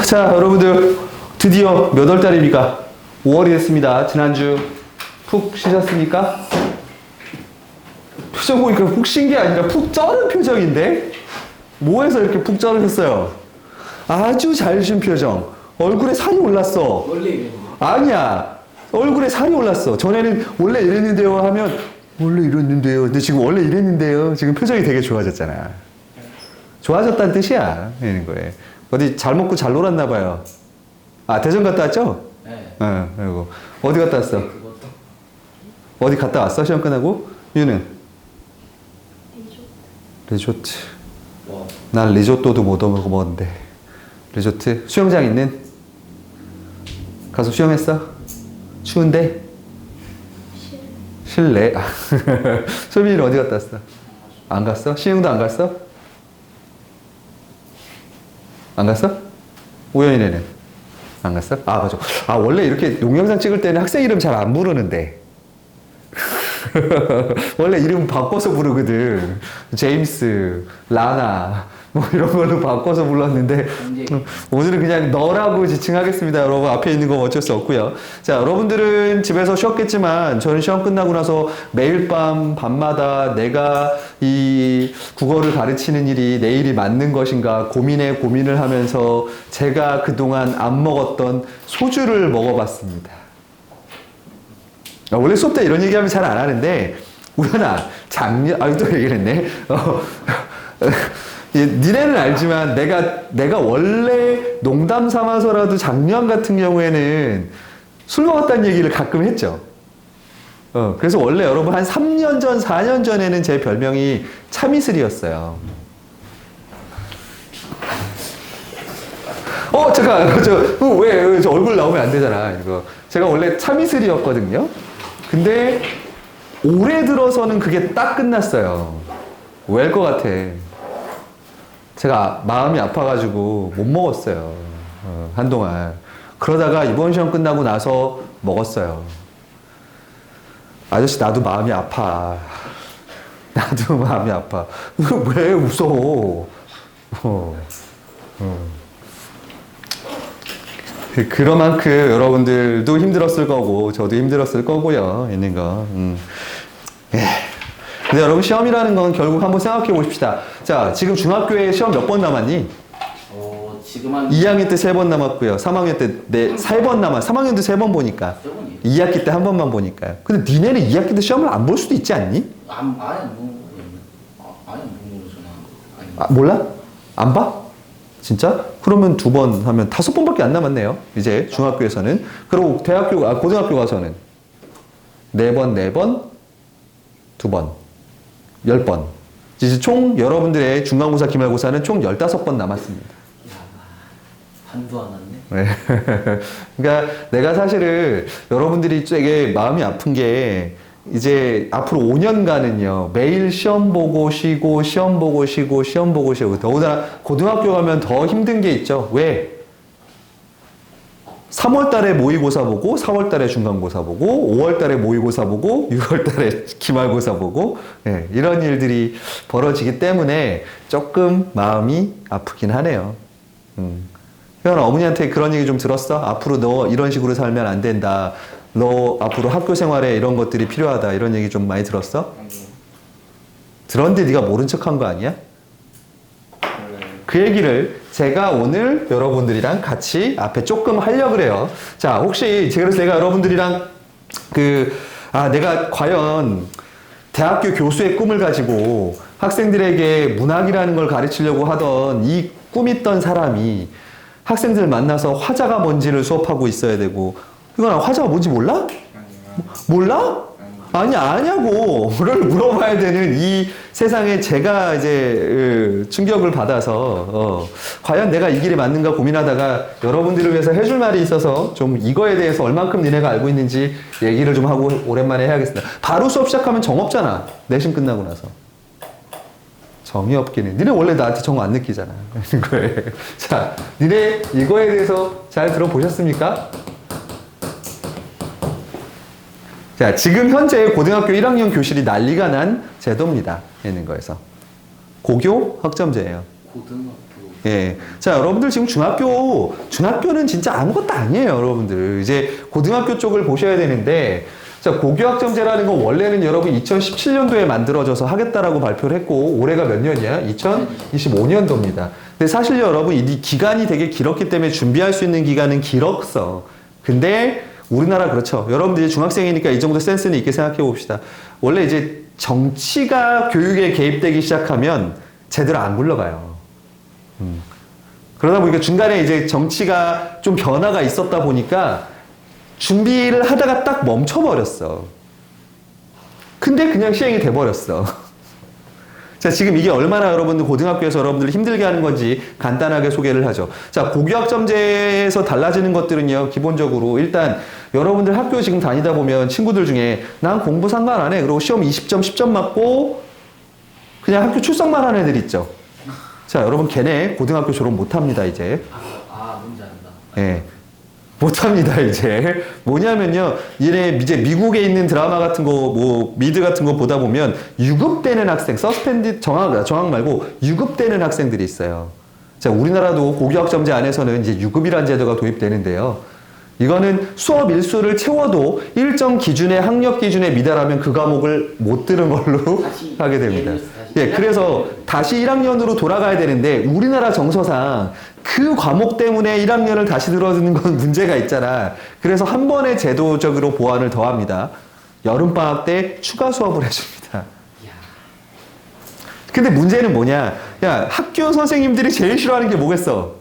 자, 여러분들 드디어 몇 월 달입니까? 5월이 됐습니다. 지난주 푹 쉬셨습니까? 표정 보니까 푹 쉰 게 아니라 푹 쩌는 표정인데? 뭐해서 이렇게 푹 쩌르셨어요? 아주 잘 쉰 표정. 얼굴에 살이 올랐어. 원래 이랬는데. 아니야. 얼굴에 살이 올랐어. 전에는 원래 이랬는데요 하면 원래 이랬는데요. 근데 지금 원래 이랬는데요. 지금 표정이 되게 좋아졌잖아. 좋아졌다는 뜻이야. 이런 거에. 어디 잘 먹고 잘 놀았나 봐요. 아, 대전 갔다 왔죠? 네. 그리고 어디 갔다 왔어? 그것도. 어디 갔다 왔어? 시험 끝나고? 유는? 리조트. 와. 난 리조또도 못 먹어봤는데. 리조트? 수영장 있는? 가서 수영했어? 추운데? 실내? 소민이는 어디 갔다 왔어? 안 갔어? 시흥도 안 갔어? 안 갔어? 우연이네는? 안 갔어? 아, 맞아. 아, 원래 이렇게 동영상 찍을 때는 학생 이름 잘 안 부르는데. 원래 이름 바꿔서 부르거든. 제임스, 라나, 뭐 이런 걸로 바꿔서 불렀는데, 오늘은 그냥 너라고 지칭하겠습니다. 여러분, 앞에 있는 건 어쩔 수 없고요. 자, 여러분들은 집에서 쉬었겠지만, 저는 시험 끝나고 나서 매일 밤마다 내가 이 국어를 가르치는 일이 내 일이 맞는 것인가 고민을 하면서 제가 그동안 안 먹었던 소주를 먹어봤습니다. 원래 수업 때 이런 얘기하면 잘 안 하는데, 우연아, 또 얘기를 했네. 니네는 알지만, 내가 원래 농담 삼아서라도 작년 같은 경우에는 술 먹었다는 얘기를 가끔 했죠. 그래서 원래 여러분 한 3년 전, 4년 전에는 제 별명이 참이슬이었어요. 잠깐, 저 얼굴 나오면 안 되잖아, 이거. 제가 원래 참이슬이었거든요. 근데 올해 들어서는 그게 딱 끝났어요. 왜일 것 같아? 제가 마음이 아파가지고 못 먹었어요. 한동안. 그러다가 이번 시험 끝나고 나서 먹었어요. 아저씨, 나도 마음이 아파. 나도 마음이 아파. 왜 웃어? 그만큼 여러분들도 힘들었을 거고 저도 힘들었을 거고요. 있는 거. 근데 여러분 시험이라는 건 결국 한번 생각해 보십시다. 자, 지금 중학교에 시험 몇 번 남았니? 지금 한 2학년 때 3번 남았고요. 3학년 때 3번 남았. 3학년도 3번 보니까. 2학기 때 한 번만 보니까요. 근데 니네는 2학기 때 시험을 안 볼 수도 있지 않니? 아예 안 보는 거잖아. 아, 몰라? 안 봐? 진짜? 그러면 2번 하면 5번밖에 안 남았네요. 이제 중학교에서는. 그리고 고등학교 가서는 4번, 2번, 10번. 이제 총 여러분들의 중간고사, 기말고사는 총 15번 남았습니다. 한두 안 왔네. 네. 그러니까 내가 사실은 여러분들이 되게 마음이 아픈 게 이제 앞으로 5년간은요, 매일 시험 보고 쉬고, 시험 보고 쉬고, 시험 보고 쉬고, 더구나 고등학교 가면 더 힘든 게 있죠. 왜? 3월 달에 모의고사 보고, 4월 달에 중간고사 보고, 5월 달에 모의고사 보고, 6월 달에 기말고사 보고, 네, 이런 일들이 벌어지기 때문에 조금 마음이 아프긴 하네요. 혜연아, 어머니한테 그런 얘기 좀 들었어? 앞으로 너 이런 식으로 살면 안 된다. 너 앞으로 학교 생활에 이런 것들이 필요하다. 이런 얘기 좀 많이 들었어? 들었는데 네가 모른 척한 거 아니야? 그 얘기를 제가 오늘 여러분들이랑 같이 앞에 조금 하려고 그래요. 자, 혹시 그래서 내가 여러분들이랑 내가 과연 대학교 교수의 꿈을 가지고 학생들에게 문학이라는 걸 가르치려고 하던 이 꿈 있던 사람이 학생들 만나서 화자가 뭔지를 수업하고 있어야 되고, 이건 화자가 뭔지 몰라? 몰라? 아냐고.를 물어봐야 되는 이 세상에 제가 이제 충격을 받아서 과연 내가 이 길이 맞는가 고민하다가 여러분들을 위해서 해줄 말이 있어서 좀 이거에 대해서 얼만큼 니네가 알고 있는지 얘기를 좀 하고 오랜만에 해야겠습니다. 바로 수업 시작하면 정 없잖아. 내신 끝나고 나서. 정이 없기는. 니네 원래 나한테 정 안 느끼잖아. 자, 니네 이거에 대해서 잘 들어보셨습니까? 자, 지금 현재 고등학교 1학년 교실이 난리가 난 제도입니다. 있는 거에서. 고교 학점제예요. 고등학교. 예. 자, 여러분들 지금 중학교는 진짜 아무것도 아니에요, 여러분들. 이제 고등학교 쪽을 보셔야 되는데, 자, 고교학점제라는 건 원래는 여러분 2017년도에 만들어져서 하겠다라고 발표를 했고, 올해가 몇 년이야? 2025년도입니다. 근데 사실 여러분, 이 기간이 되게 길었기 때문에 준비할 수 있는 기간은 길었어. 근데 우리나라 그렇죠. 여러분들이 중학생이니까 이 정도 센스는 있게 생각해 봅시다. 원래 이제 정치가 교육에 개입되기 시작하면 제대로 안 굴러가요. 그러다 보니까 중간에 이제 정치가 좀 변화가 있었다 보니까 준비를 하다가 딱 멈춰버렸어. 근데 그냥 시행이 돼버렸어. 자, 지금 이게 얼마나 여러분들 고등학교에서 여러분들을 힘들게 하는 건지 간단하게 소개를 하죠. 자, 고교학점제에서 달라지는 것들은요, 기본적으로 일단 여러분들 학교 지금 다니다 보면 친구들 중에 난 공부 상관 안 해. 그리고 시험 20점, 10점 맞고 그냥 학교 출석만 하는 애들 있죠. 자, 여러분 걔네 고등학교 졸업 못합니다, 이제. 뭔지 안다. 예. 못합니다, 이제. 뭐냐면요, 얘네 이제 미국에 있는 드라마 같은 거, 뭐, 미드 같은 거 보다 보면 유급되는 학생, 서스펜디, 정학 말고 유급되는 학생들이 있어요. 자, 우리나라도 고교학점제 안에서는 이제 유급이라는 제도가 도입되는데요. 이거는 수업 일수를 채워도 일정 기준의 학력 기준에 미달하면 그 과목을 못 들은 걸로 하게 됩니다. 예, 그래서 다시 1학년으로 돌아가야 되는데 우리나라 정서상 그 과목 때문에 1학년을 다시 들어주는 건 문제가 있잖아. 그래서 한 번에 제도적으로 보완을 더합니다. 여름방학 때 추가 수업을 해줍니다. 근데 문제는 뭐냐? 야, 학교 선생님들이 제일 싫어하는 게 뭐겠어?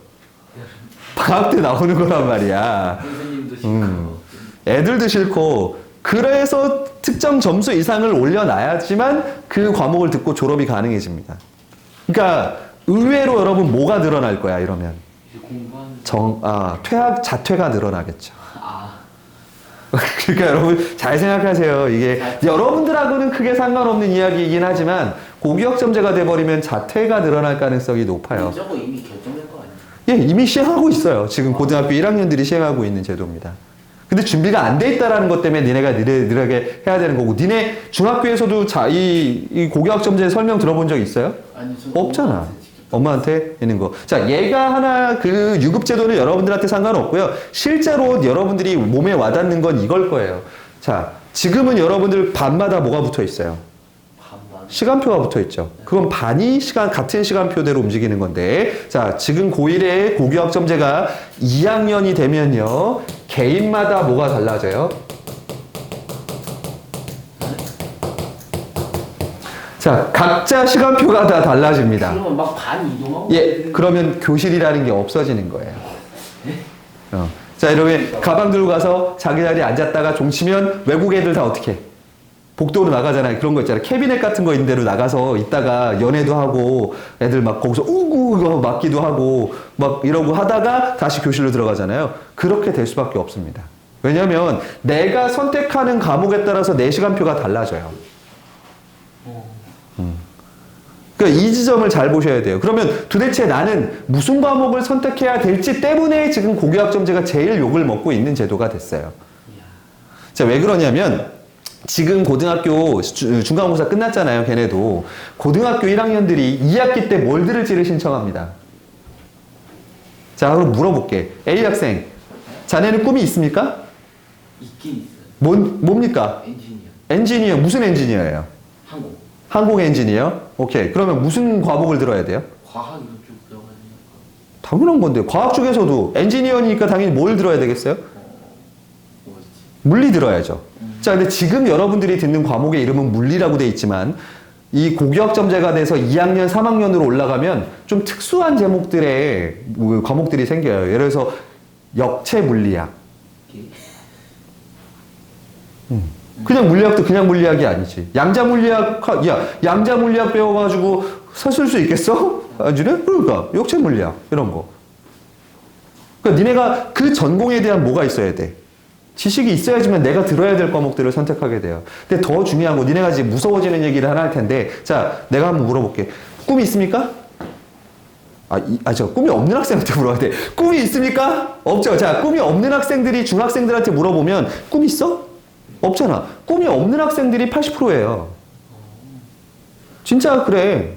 방학 때 나오는 거란 말이야. 선생님도 싫고. 애들도 싫고. 그래서 특정 점수 이상을 올려놔야지만 그 과목을 듣고 졸업이 가능해집니다. 그러니까 의외로 여러분 뭐가 늘어날 거야, 이러면? 이제 공부하는. 자퇴가 늘어나겠죠. 그러니까 여러분 잘 생각하세요. 이게 여러분들하고는 크게 상관없는 이야기이긴 하지만 고교학점제가 돼버리면 자퇴가 늘어날 가능성이 높아요. 저거 이미 결정된 거 아니야? 예, 이미 시행하고 있어요. 지금 고등학교 1학년들이 시행하고 있는 제도입니다. 근데 준비가 안 돼 있다라는 것 때문에 니네가 느리게 해야 되는 거고, 니네 중학교에서도 이 고교학점제 설명 들어본 적 있어요? 아니, 없잖아. 엄마한테 있는 거. 자, 얘가 하나 그 유급제도는 여러분들한테 상관없고요. 실제로 여러분들이 몸에 와닿는 건 이걸 거예요. 자, 지금은 여러분들 반마다 뭐가 붙어 있어요? 시간표가 붙어 있죠. 그건 같은 시간표대로 움직이는 건데, 자, 지금 고1의 고교학점제가 2학년이 되면요, 개인마다 뭐가 달라져요? 자, 각자 시간표가 다 달라집니다. 그러면 막 반 이동하고. 예, 그러면 교실이라는 게 없어지는 거예요. 자, 이러면 가방 들고 가서 자기 자리에 앉았다가 종치면 외국 애들 다 어떻게 해? 복도로 나가잖아요. 그런 거 있잖아요. 캐비넷 같은 거 있는 데로 나가서 있다가 연애도 하고 애들 막 거기서 우구 맞기도 하고 막 이러고 하다가 다시 교실로 들어가잖아요. 그렇게 될 수밖에 없습니다. 왜냐하면 내가 선택하는 과목에 따라서 내 시간표가 달라져요. 그러니까 이 지점을 잘 보셔야 돼요. 그러면 도대체 나는 무슨 과목을 선택해야 될지 때문에 지금 고교학점제가 제일 욕을 먹고 있는 제도가 됐어요. 자, 왜 그러냐면 지금 고등학교 중간고사 끝났잖아요. 걔네도. 고등학교 1학년들이 2학기 때 뭘 들을지를 신청합니다. 자, 그럼 물어볼게. A 학생, 자네는 꿈이 있습니까? 있긴 있어요. 뭡니까? 엔지니어. 무슨 엔지니어예요? 항공 엔지니어? 오케이. 그러면 무슨 과목을 들어야 돼요? 과학 이런 쪽 들어가는 거. 당연한 건데. 과학 쪽에서도 엔지니어니까 당연히 뭘 들어야 되겠어요? 뭐였지? 물리 들어야죠. 자, 근데 지금 여러분들이 듣는 과목의 이름은 물리라고 돼 있지만 이 고교학점제가 돼서 2학년, 3학년으로 올라가면 좀 특수한 제목들의 과목들이 생겨요. 예를 들어서 역체 물리학. 그냥 물리학도 그냥 물리학이 아니지. 양자 물리학, 양자 물리학 배워가지고 쓸 수 있겠어? 아니네? 그러니까 역체 물리학 이런 거. 그러니까 니네가 그 전공에 대한 뭐가 있어야 돼? 지식이 있어야지만 내가 들어야 될 과목들을 선택하게 돼요. 근데 더 중요한 거, 니네가 이제 무서워지는 얘기를 하나 할 텐데, 자, 내가 한번 물어볼게. 꿈이 있습니까? 꿈이 없는 학생한테 물어봐야 돼. 꿈이 있습니까? 없죠. 자, 꿈이 없는 학생들이 중학생들한테 물어보면, 꿈 있어? 없잖아. 꿈이 없는 학생들이 80%예요. 진짜 그래.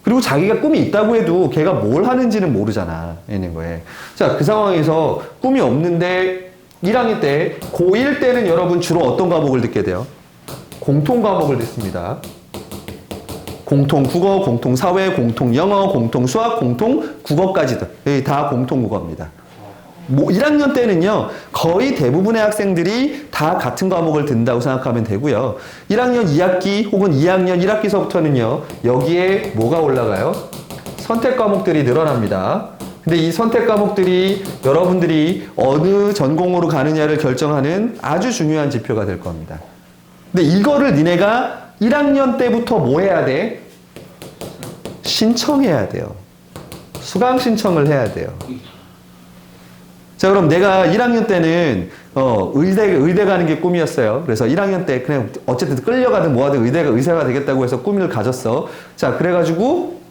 그리고 자기가 꿈이 있다고 해도 걔가 뭘 하는지는 모르잖아. 있는 거에. 자, 그 상황에서 꿈이 없는데 1학년 때, 고1 때는 여러분 주로 어떤 과목을 듣게 돼요? 공통 과목을 듣습니다. 공통 국어, 공통 사회, 공통 영어, 공통 수학, 공통 국어까지도. 여기 다 공통 국어입니다. 뭐 1학년 때는요, 거의 대부분의 학생들이 다 같은 과목을 듣는다고 생각하면 되고요. 1학년 2학기 혹은 2학년 1학기서부터는요, 여기에 뭐가 올라가요? 선택 과목들이 늘어납니다. 근데 이 선택 과목들이 여러분들이 어느 전공으로 가느냐를 결정하는 아주 중요한 지표가 될 겁니다. 근데 이거를 니네가 1학년 때부터 뭐 해야 돼? 신청해야 돼요. 수강 신청을 해야 돼요. 자, 그럼 내가 1학년 때는 의대 가는 게 꿈이었어요. 그래서 1학년 때 그냥 어쨌든 끌려가든 뭐하든 의사가 되겠다고 해서 꿈을 가졌어. 자, 그래가지고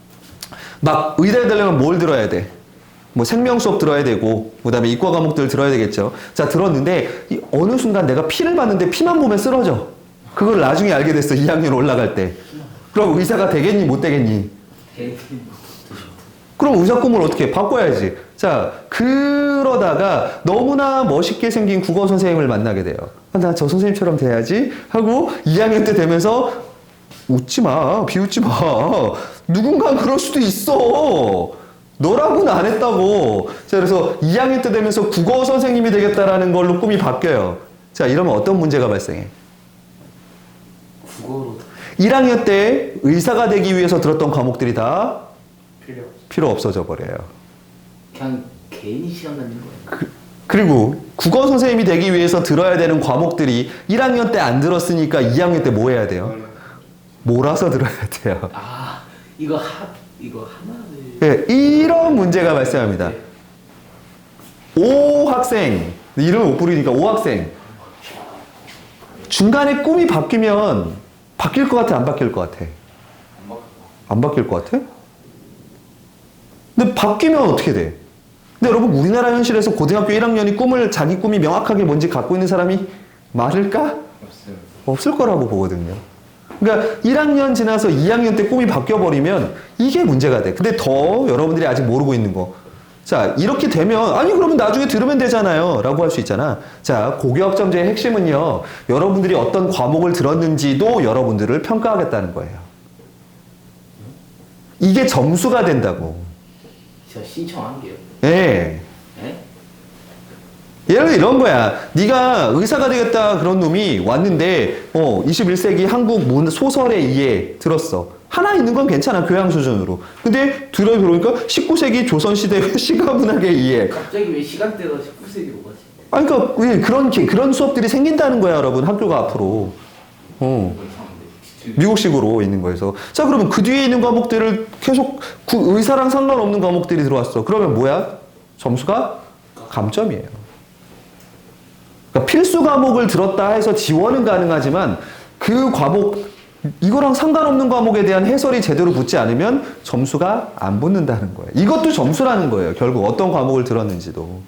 막 의대 되려면 뭘 들어야 돼? 뭐 생명 수업 들어야 되고, 그다음에 이과 과목들 들어야 되겠죠. 자, 들었는데 어느 순간 내가 피를 봤는데 피만 보면 쓰러져. 그걸 나중에 알게 됐어. 2학년 올라갈 때. 그럼 의사가 되겠니? 못 되겠니? 그럼 의사 꿈을 어떻게 해? 바꿔야지. 자, 그러다가 너무나 멋있게 생긴 국어 선생님을 만나게 돼요. 나 저 선생님처럼 돼야지 하고 2학년 때 되면서 웃지 마, 비웃지 마. 누군가 그럴 수도 있어. 너라고는 안 했다고. 자, 그래서 2학년 때 되면서 국어 선생님이 되겠다라는 걸로 꿈이 바뀌어요. 자, 이러면 어떤 문제가 발생해? 국어로 1학년 때 의사가 되기 위해서 들었던 과목들이 다 필요 없어져 버려요. 그냥 괜히 시간 날린 거예요. 그리고 국어 선생님이 되기 위해서 들어야 되는 과목들이 1학년 때 안 들었으니까 2학년 때 뭐 해야 돼요? 몰아서 들어야 돼요. 아, 이거 하나를. 네, 이런 문제가 발생합니다. 5학생, 이름을 못 부르니까 5학생. 중간에 꿈이 바뀌면 바뀔 것 같아, 안 바뀔 것 같아? 안 바뀔 것 같아? 근데 바뀌면 어떻게 돼? 근데 여러분, 우리나라 현실에서 고등학교 1학년이 자기 꿈이 명확하게 뭔지 갖고 있는 사람이 많을까? 없어요. 없을 거라고 보거든요. 그러니까 1학년 지나서 2학년 때 꿈이 바뀌어버리면 이게 문제가 돼. 근데 더 여러분들이 아직 모르고 있는 거. 자, 이렇게 되면, 아니, 그러면 나중에 들으면 되잖아요. 라고 할 수 있잖아. 자, 고교학점제의 핵심은요, 여러분들이 어떤 과목을 들었는지도 여러분들을 평가하겠다는 거예요. 이게 점수가 된다고. 저 신청한 게요. 예. 네? 예를 들어 이런 거야. 네가 의사가 되겠다 그런 놈이 왔는데 21세기 한국 소설의 이해 들었어. 하나 있는 건 괜찮아. 교양 수준으로. 근데 들어보니까 19세기 조선시대 시가문학의 이해. 갑자기 왜 시간대가 19세기로 가지? 아니, 그러니까 그런 수업들이 생긴다는 거야, 여러분. 학교가 앞으로. 미국식으로 있는 거에서. 자, 그러면 그 뒤에 있는 과목들을 계속 의사랑 상관없는 과목들이 들어왔어. 그러면 뭐야? 점수가 감점이에요. 그러니까 필수 과목을 들었다 해서 지원은 가능하지만 그 과목, 이거랑 상관없는 과목에 대한 해설이 제대로 붙지 않으면 점수가 안 붙는다는 거예요. 이것도 점수라는 거예요. 결국 어떤 과목을 들었는지도.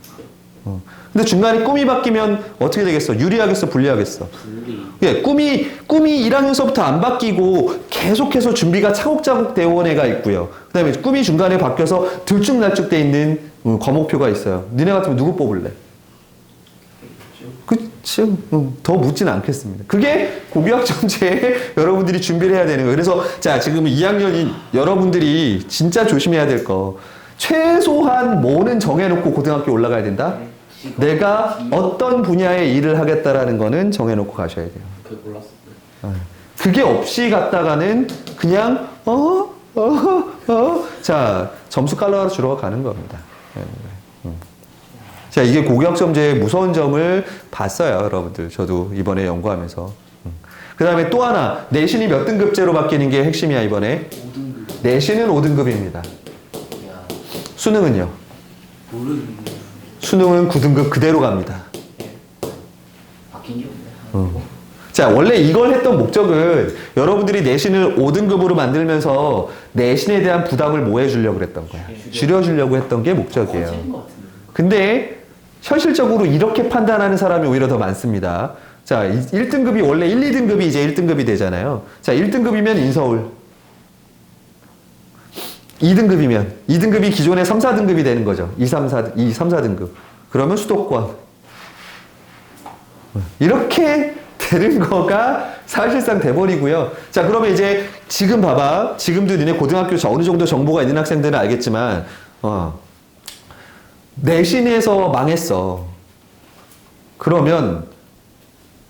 근데 중간에 꿈이 바뀌면 어떻게 되겠어? 유리하겠어? 불리하겠어? 분리. 예, 꿈이 1학년서부터 안 바뀌고 계속해서 준비가 차곡차곡 되어 온 애가 있고요. 그 다음에 꿈이 중간에 바뀌어서 들쭉날쭉돼 있는 과목표가 있어요. 니네 같으면 누구 뽑을래? 그치? 더 묻지는 않겠습니다. 그게 고교학점제에 여러분들이 준비를 해야 되는 거예요. 그래서 자, 지금 2학년인 여러분들이 진짜 조심해야 될 거. 최소한 뭐는 정해놓고 고등학교 올라가야 된다? 내가 어떤 분야의 일을 하겠다라는 거는 정해놓고 가셔야 돼요. 그걸 몰랐어요. 그게 없이 갔다가는 그냥 자, 점수 깔러 주러 가는 겁니다. 자, 이게 고교학점제의 무서운 점을 봤어요, 여러분들. 저도 이번에 연구하면서. 그 다음에 또 하나, 내신이 몇 등급제로 바뀌는 게 핵심이야, 이번에. 5등급. 내신은 5등급입니다. 야, 수능은요? 모르는. 수능은 9등급 그대로 갑니다. 바뀐 게 없네. 자, 원래 이걸 했던 목적은 여러분들이 내신을 5등급으로 만들면서 내신에 대한 부담을 뭐 해주려고 그랬던 거야. 줄여주려고 했던 게 목적이에요. 컨셉인 것 같은데. 근데 현실적으로 이렇게 판단하는 사람이 오히려 더 많습니다. 자, 1등급이 원래 1, 2등급이 이제 1등급이 되잖아요. 자, 1등급이면 인서울. 2등급이면 2등급이 기존의 3, 4등급이 되는 거죠. 2, 3, 4등급. 그러면 수도권. 이렇게 되는 거가 사실상 돼버리고요. 자, 그러면 이제 지금 봐봐. 지금도 니네 고등학교 어느 정도 정보가 있는 학생들은 알겠지만 내신에서 망했어. 그러면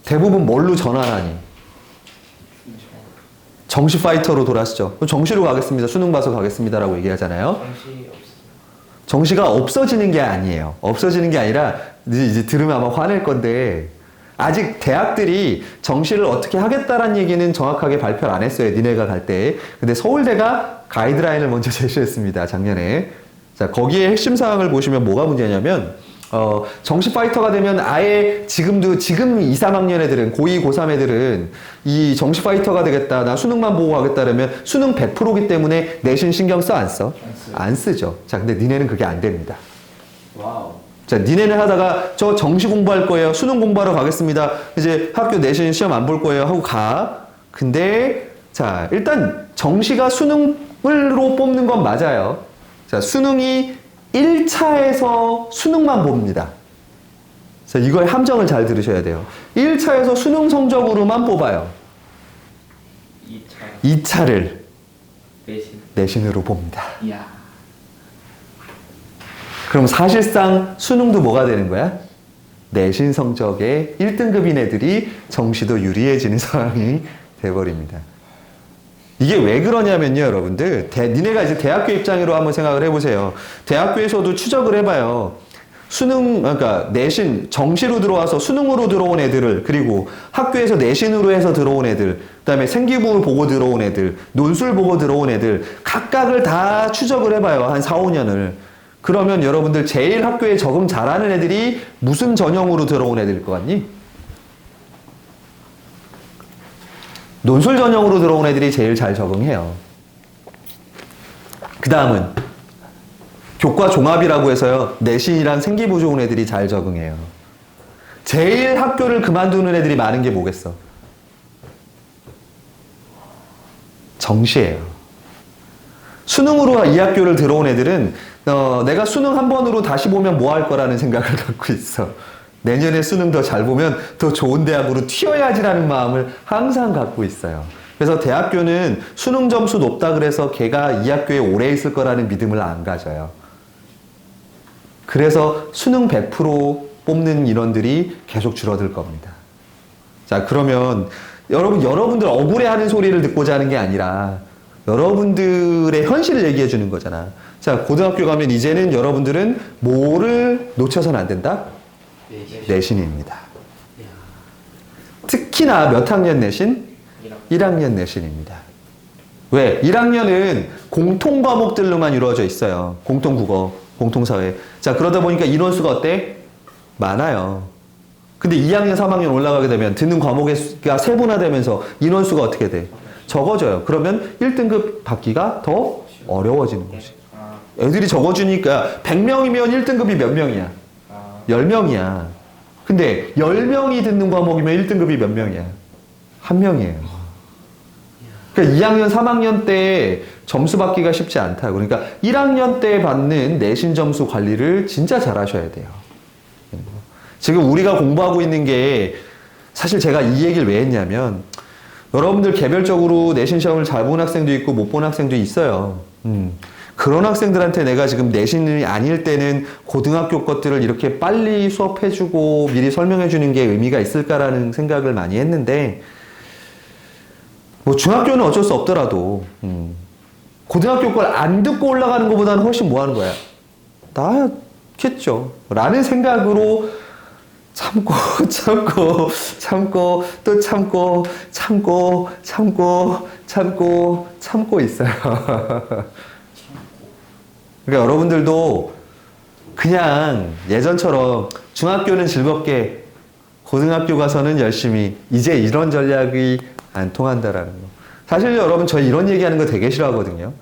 대부분 뭘로 전환하니? 정시 파이터로 돌아서죠. 그럼 정시로 가겠습니다. 수능 봐서 가겠습니다라고 얘기하잖아요. 정시 없어요. 정시가 없어지는 게 아니에요. 없어지는 게 아니라 이제 들으면 아마 화낼 건데 아직 대학들이 정시를 어떻게 하겠다라는 얘기는 정확하게 발표를 안 했어요. 니네가 갈 때. 근데 서울대가 가이드라인을 먼저 제시했습니다. 작년에. 자, 거기에 핵심 사항을 보시면 뭐가 문제냐면 정시 파이터가 되면 아예 지금 2, 3학년 애들은 고2, 고3 애들은 이 정시 파이터가 되겠다. 나 수능만 보고 가겠다 그러면 수능 100%기 때문에 내신 신경 써? 안 써? 안 쓰죠. 자, 근데 니네는 그게 안 됩니다. 와우. 자, 니네는 하다가 저 정시 공부할 거예요. 수능 공부하러 가겠습니다. 이제 학교 내신 시험 안 볼 거예요. 하고 가. 근데 자, 일단 정시가 수능으로 뽑는 건 맞아요. 자, 수능이 1차에서 수능만 봅니다. 자, 이걸 함정을 잘 들으셔야 돼요. 1차에서 수능 성적으로만 뽑아요. 2차. 2차를 내신. 내신으로 봅니다. 이야. 그럼 사실상 수능도 뭐가 되는 거야? 내신 성적에 1등급인 애들이 정시도 유리해지는 상황이 돼버립니다. 이게 왜 그러냐면요, 여러분들. 니네가 이제 대학교 입장으로 한번 생각을 해보세요. 대학교에서도 추적을 해봐요. 수능, 그러니까 내신, 정시로 들어와서 수능으로 들어온 애들을, 그리고 학교에서 내신으로 해서 들어온 애들, 그 다음에 생기부 보고 들어온 애들, 논술 보고 들어온 애들, 각각을 다 추적을 해봐요. 한 4, 5년을. 그러면 여러분들 제일 학교에 적응 잘하는 애들이 무슨 전형으로 들어온 애들일 것 같니? 논술 전형으로 들어온 애들이 제일 잘 적응해요. 그 다음은 교과 종합이라고 해서요. 내신이랑 생기부 좋은 애들이 잘 적응해요. 제일 학교를 그만두는 애들이 많은 게 뭐겠어? 정시예요. 수능으로 이 학교를 들어온 애들은 내가 수능 한 번으로 다시 보면 뭐 할 거라는 생각을 갖고 있어. 내년에 수능 더 잘 보면 더 좋은 대학으로 튀어야지라는 마음을 항상 갖고 있어요. 그래서 대학교는 수능 점수 높다 그래서 걔가 이 학교에 오래 있을 거라는 믿음을 안 가져요. 그래서 수능 100% 뽑는 인원들이 계속 줄어들 겁니다. 자, 그러면 여러분들 억울해하는 소리를 듣고자 하는 게 아니라 여러분들의 현실을 얘기해 주는 거잖아. 자, 고등학교 가면 이제는 여러분들은 뭐를 놓쳐서는 안 된다? 내신입니다. 특히나 몇 학년 내신? 1학년 내신입니다. 왜? 1학년은 공통 과목들로만 이루어져 있어요. 공통국어, 공통사회. 자, 그러다 보니까 인원수가 어때? 많아요. 근데 2학년, 3학년 올라가게 되면 듣는 과목의 수가 세분화되면서 인원수가 어떻게 돼? 적어져요. 그러면 1등급 받기가 더 어려워지는 거지. 애들이 적어주니까 100명이면 1등급이 몇 명이야? 10명이야. 근데 10명이 듣는 과목이면 1등급이 몇 명이야? 1명이에요. 그러니까 2학년, 3학년 때 점수 받기가 쉽지 않다. 그러니까 1학년 때 받는 내신 점수 관리를 진짜 잘 하셔야 돼요. 지금 우리가 공부하고 있는 게 사실 제가 이 얘기를 왜 했냐면 여러분들 개별적으로 내신 시험을 잘 본 학생도 있고 못 본 학생도 있어요. 그런 학생들한테 내가 지금 내신이 아닐 때는 고등학교 것들을 이렇게 빨리 수업해주고 미리 설명해주는 게 의미가 있을까라는 생각을 많이 했는데 뭐 중학교는 어쩔 수 없더라도 고등학교 걸 안 듣고 올라가는 것보다는 훨씬 뭐 하는 거야? 낫겠죠. 라는 생각으로 참고 또 참고 있어요. 그러니까 여러분들도 그냥 예전처럼 중학교는 즐겁게 고등학교 가서는 열심히 이제 이런 전략이 안 통한다라는 거. 사실 여러분 저 이런 얘기하는 거 되게 싫어하거든요.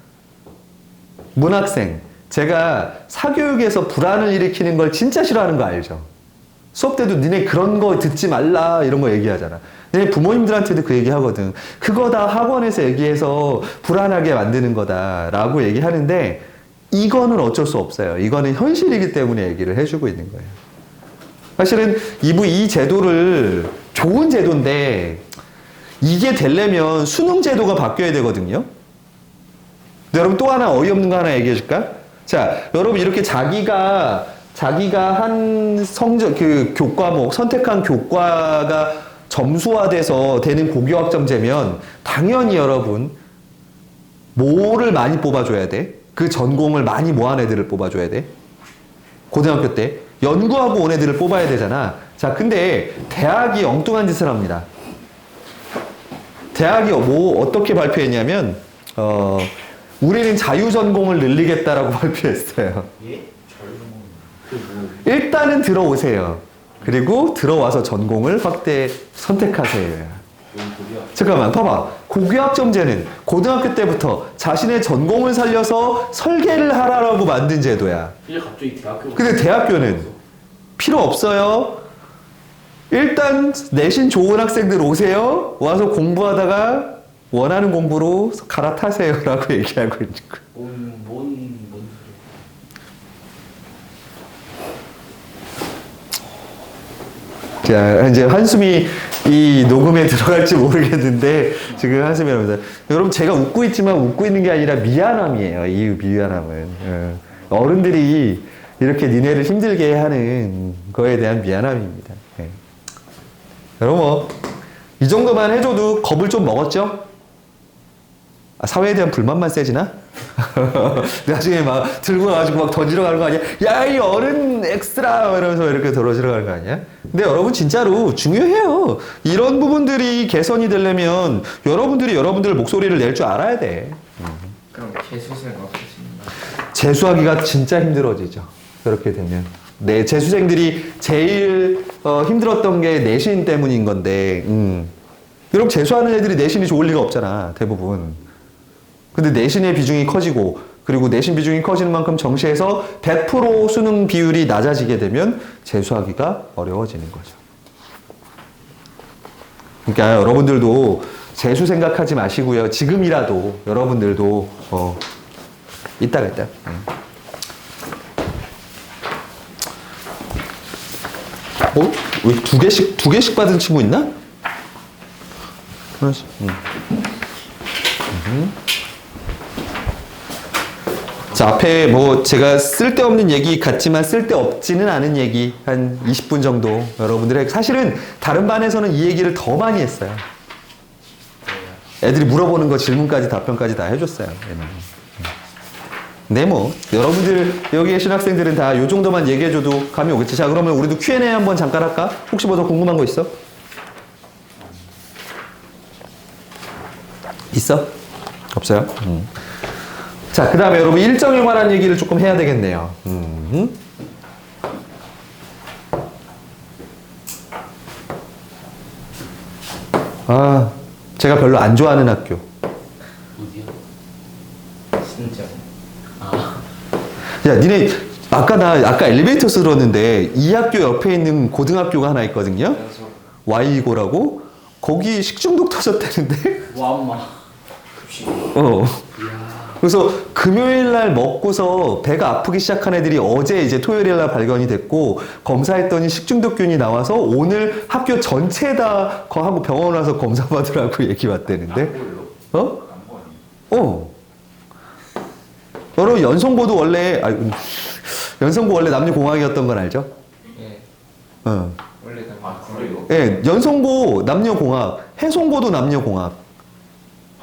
문학생 제가 사교육에서 불안을 일으키는 걸 진짜 싫어하는 거 알죠? 수업 때도 니네 그런 거 듣지 말라 이런 거 얘기하잖아. 내 부모님들한테도 그 얘기 하거든. 그거 다 학원에서 얘기해서 불안하게 만드는 거다라고 얘기하는데 이거는 어쩔 수 없어요. 이거는 현실이기 때문에 얘기를 해주고 있는 거예요. 사실은 이 제도를 좋은 제도인데 이게 되려면 수능 제도가 바뀌어야 되거든요. 근데 여러분 또 하나 어이없는 거 하나 얘기해 줄까? 자, 여러분 이렇게 자기가 한 교과목, 선택한 교과가 점수화돼서 되는 고교학점제면 당연히 여러분 뭐를 많이 뽑아줘야 돼? 그 전공을 많이 뭐한 애들을 뽑아줘야 돼? 고등학교 때 연구하고 온 애들을 뽑아야 되잖아. 자, 근데 대학이 엉뚱한 짓을 합니다. 대학이 어떻게 발표했냐면 우리는 자유전공을 늘리겠다라고 발표했어요. 예? 자유전공. 일단은 들어오세요. 그리고 들어와서 전공을 확대 선택하세요. 잠깐만, 봐봐. 고교학점제는 고등학교 때부터 자신의 전공을 살려서 설계를 하라고 만든 제도야. 이제 갑자기 대학교. 근데 대학교는 필요 없어요. 일단 내신 좋은 학생들 오세요. 와서 공부하다가 원하는 공부로 갈아타세요라고 얘기하고 있는 거야. 뭔 자, 이제 한숨이 이 녹음에 들어갈지 모르겠는데 지금 한숨이 나옵니다. 여러분 제가 웃고 있지만 웃고 있는 게 아니라 미안함이에요. 이 미안함은 어른들이 이렇게 니네를 힘들게 하는 거에 대한 미안함입니다. 네. 여러분 이 정도만 해줘도 겁을 좀 먹었죠? 사회에 대한 불만만 세지나? 나중에 막 들고 가지고 막 던지러 가는 거 아니야? 야, 이 어른 엑스트라! 이러면서 이렇게 던지러 가는 거 아니야? 근데 여러분 진짜로 중요해요. 이런 부분들이 개선이 되려면 여러분들이 여러분들 목소리를 낼 줄 알아야 돼. 그럼 재수생 없으신가요? 재수하기가 진짜 힘들어지죠. 그렇게 되면. 네, 재수생들이 제일 힘들었던 게 내신 때문인 건데, 여러분 재수하는 애들이 내신이 좋을 리가 없잖아, 대부분. 근데 내신의 비중이 커지고 그리고 내신 비중이 커지는 만큼 정시에서 100% 수능 비율이 낮아지게 되면 재수하기가 어려워지는 거죠. 그러니까 여러분들도 재수 생각하지 마시고요. 지금이라도 여러분들도 이따. 왜 두 개씩 받은 친구 있나? 하나씩. 자, 앞에 뭐 제가 쓸데없는 얘기 같지만 쓸데없지는 않은 얘기 한 20분 정도 여러분들에게 사실은 다른 반에서는 이 얘기를 더 많이 했어요. 애들이 물어보는 거 질문까지 답변까지 다 해줬어요. 네, 뭐 여러분들 여기 계신 학생들은 다 요 정도만 얘기해줘도 감이 오겠지. 자, 그러면 우리도 Q&A 한번 잠깐 할까? 혹시 뭐 더 궁금한 거 있어? 있어? 없어요? 자, 그 다음에 여러분 일정에 관한 얘기를 조금 해야 되겠네요. 아, 제가 별로 안 좋아하는 학교. 어디요? 진짜. 야, 니네 아까 엘리베이터에서 들었는데 이 학교 옆에 있는 고등학교가 하나 있거든요. Y고라고. 거기 식중독 터졌다는데. 와, 엄마. 급식. 그래서 금요일 날 먹고서 배가 아프기 시작한 애들이 어제 이제 토요일 날 발견이 됐고 검사했더니 식중독균이 나와서 오늘 학교 전체다 하고 병원 와서 검사 받으라고 얘기 왔대는데. 여러분 연성고도 원래 연성고 원래 남녀공학이었던 건 알죠? 예. 어. 원래 그래요? 예, 연성고 남녀공학, 해송고도 남녀공학.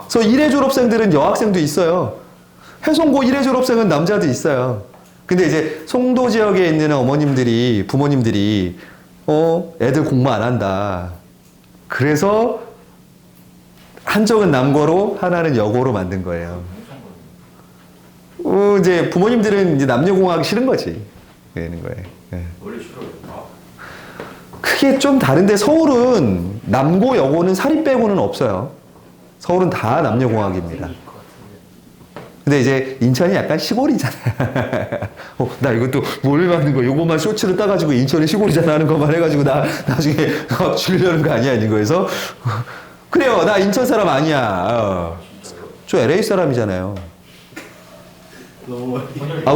그래서 1회 졸업생들은 여학생도 있어요. 해송고 1회 졸업생은 남자도 있어요. 근데 이제 송도 지역에 있는 어머님들이, 부모님들이, 애들 공부 안 한다. 그래서 한쪽은 남고로 하나는 여고로 만든 거예요. 이제 부모님들은 이제 남녀공학이 싫은 거지. 그러는 거예요. 예. 원래 싫어요. 크게 좀 다른데 서울은 남고, 여고는 사립 빼고는 없어요. 서울은 다 남녀공학입니다. 근데 이제 인천이 약간 시골이잖아. 나 이것도 뭘 만든 거, 요것만 쇼츠를 따가지고 인천이 시골이잖아 하는 것만 해가지고 나 나중에 죽이려는 거 아니야, 이거에서. 그래요, 나 인천 사람 아니야. 저 LA 사람이잖아요. 너무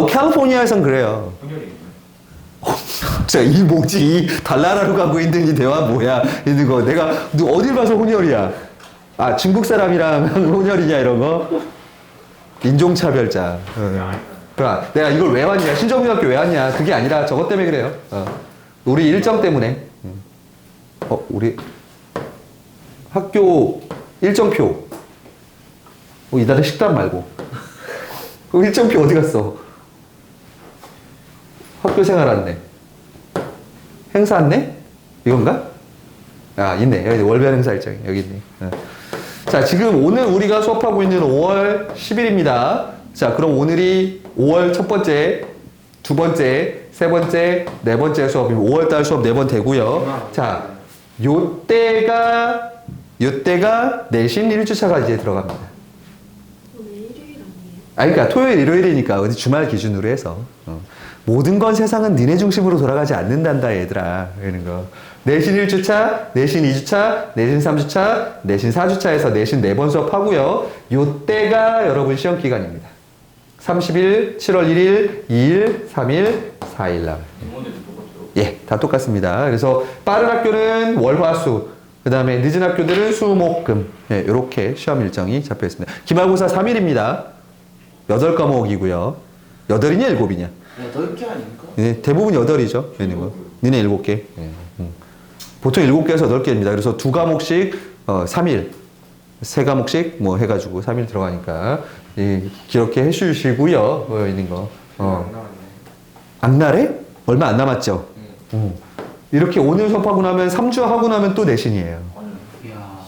캘리포니아에선 그래요. 자, 이 뭐지? 이 달나라로 가고 있는 이 대화 뭐야? 있는 거. 내가 어딜 봐서 혼혈이야? 아, 중국 사람이랑 혼혈이냐, 이런 거? 인종차별자. 그래, 내가 이걸 왜 왔냐? 신정민학교 왜 왔냐? 그게 아니라 저것 때문에 그래요. 우리 일정 때문에. 우리 학교 일정표. 이달에 식당 말고. 그 일정표 어디 갔어? 학교 생활 안내. 행사 안내? 이건가? 아, 있네. 여기 월별 행사 일정이 여기 있네. 자, 지금 오늘 우리가 수업하고 있는 5월 10일입니다. 자, 그럼 오늘이 5월 첫 번째, 두 번째, 세 번째, 네 번째 수업입니다. 5월달 수업 4번 되고요. 자, 요때가 내신 1주차가 이제 들어갑니다. 오늘 일요일 아니에요? 그러니까 토요일, 일요일이니까 어디 주말 기준으로 해서. 모든 건 세상은 니네 중심으로 돌아가지 않는단다, 얘들아. 이런 거. 내신 1주차, 내신 2주차, 내신 3주차, 내신 4주차에서 내신 4번 수업하고요. 요때가 여러분 시험 기간입니다. 30일, 7월 1일, 2일, 3일, 4일 날. 예, 다 똑같습니다. 그래서 빠른 학교는 월, 화, 수. 그 다음에 늦은 학교들은 수, 목, 금. 예, 이렇게 시험 일정이 잡혀 있습니다. 기말고사 3일입니다. 8과목이고요. 8이냐, 7이냐? 8개 아닙니까? 예, 대부분 8이죠. 니네 7개. 예. 보통 7개에서 8개입니다. 그래서 2과목씩 3일, 3과목씩 뭐 해가지고 3일 들어가니까 예, 그렇게 해주시고요. 있는 거. 악날에? 얼마 안 남았죠? 이렇게 오늘 수업하고 나면 3주 하고 나면 또 내신이에요.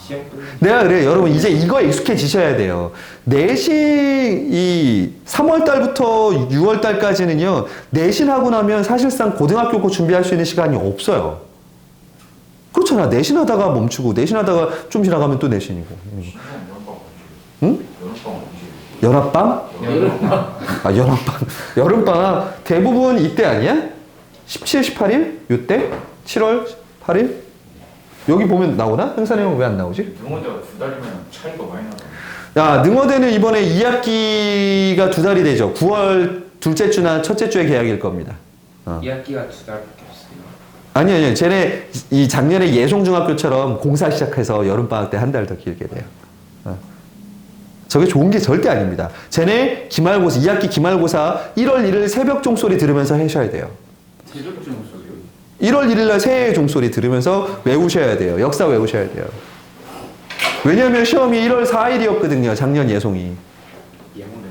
시험 내가 그래, 여러분 이제 이거에 익숙해지셔야 돼요. 내신 이 3월 달부터 6월 달까지는요. 내신하고 나면 사실상 고등학교 거 준비할 수 있는 시간이 없어요. 그렇잖아. 내신하다가 멈추고 내신하다가 좀 지나가면 또 내신이고. 응? 여름방? 아, 여름방. 여름방학 대부분 이때 아니야? 17, 18일? 요때? 7월 8일? 여기 보면 나오나? 행사 내용 왜 안 나오지? 능원대가 2달이면 차이가 많이 나요. 야, 능어대는 이번에 2학기가 2달이 되죠. 9월 둘째 주나 첫째 주에 개학일 겁니다. 2학기가 2달밖에 없어요. 아니요. 쟤네 이 작년에 예송중학교처럼 공사 시작해서 여름방학 때 한 달 더 길게 돼요. 저게 좋은 게 절대 아닙니다. 쟤네 기말고사, 2학기 기말고사 1월 1일 새벽 종소리 들으면서 하셔야 돼요. 새벽 종소리요? 1월 1일 날 새해 종소리 들으면서 외우셔야 돼요. 역사 외우셔야 돼요. 왜냐면 시험이 1월 4일이었거든요. 작년 예송이. 예문은요?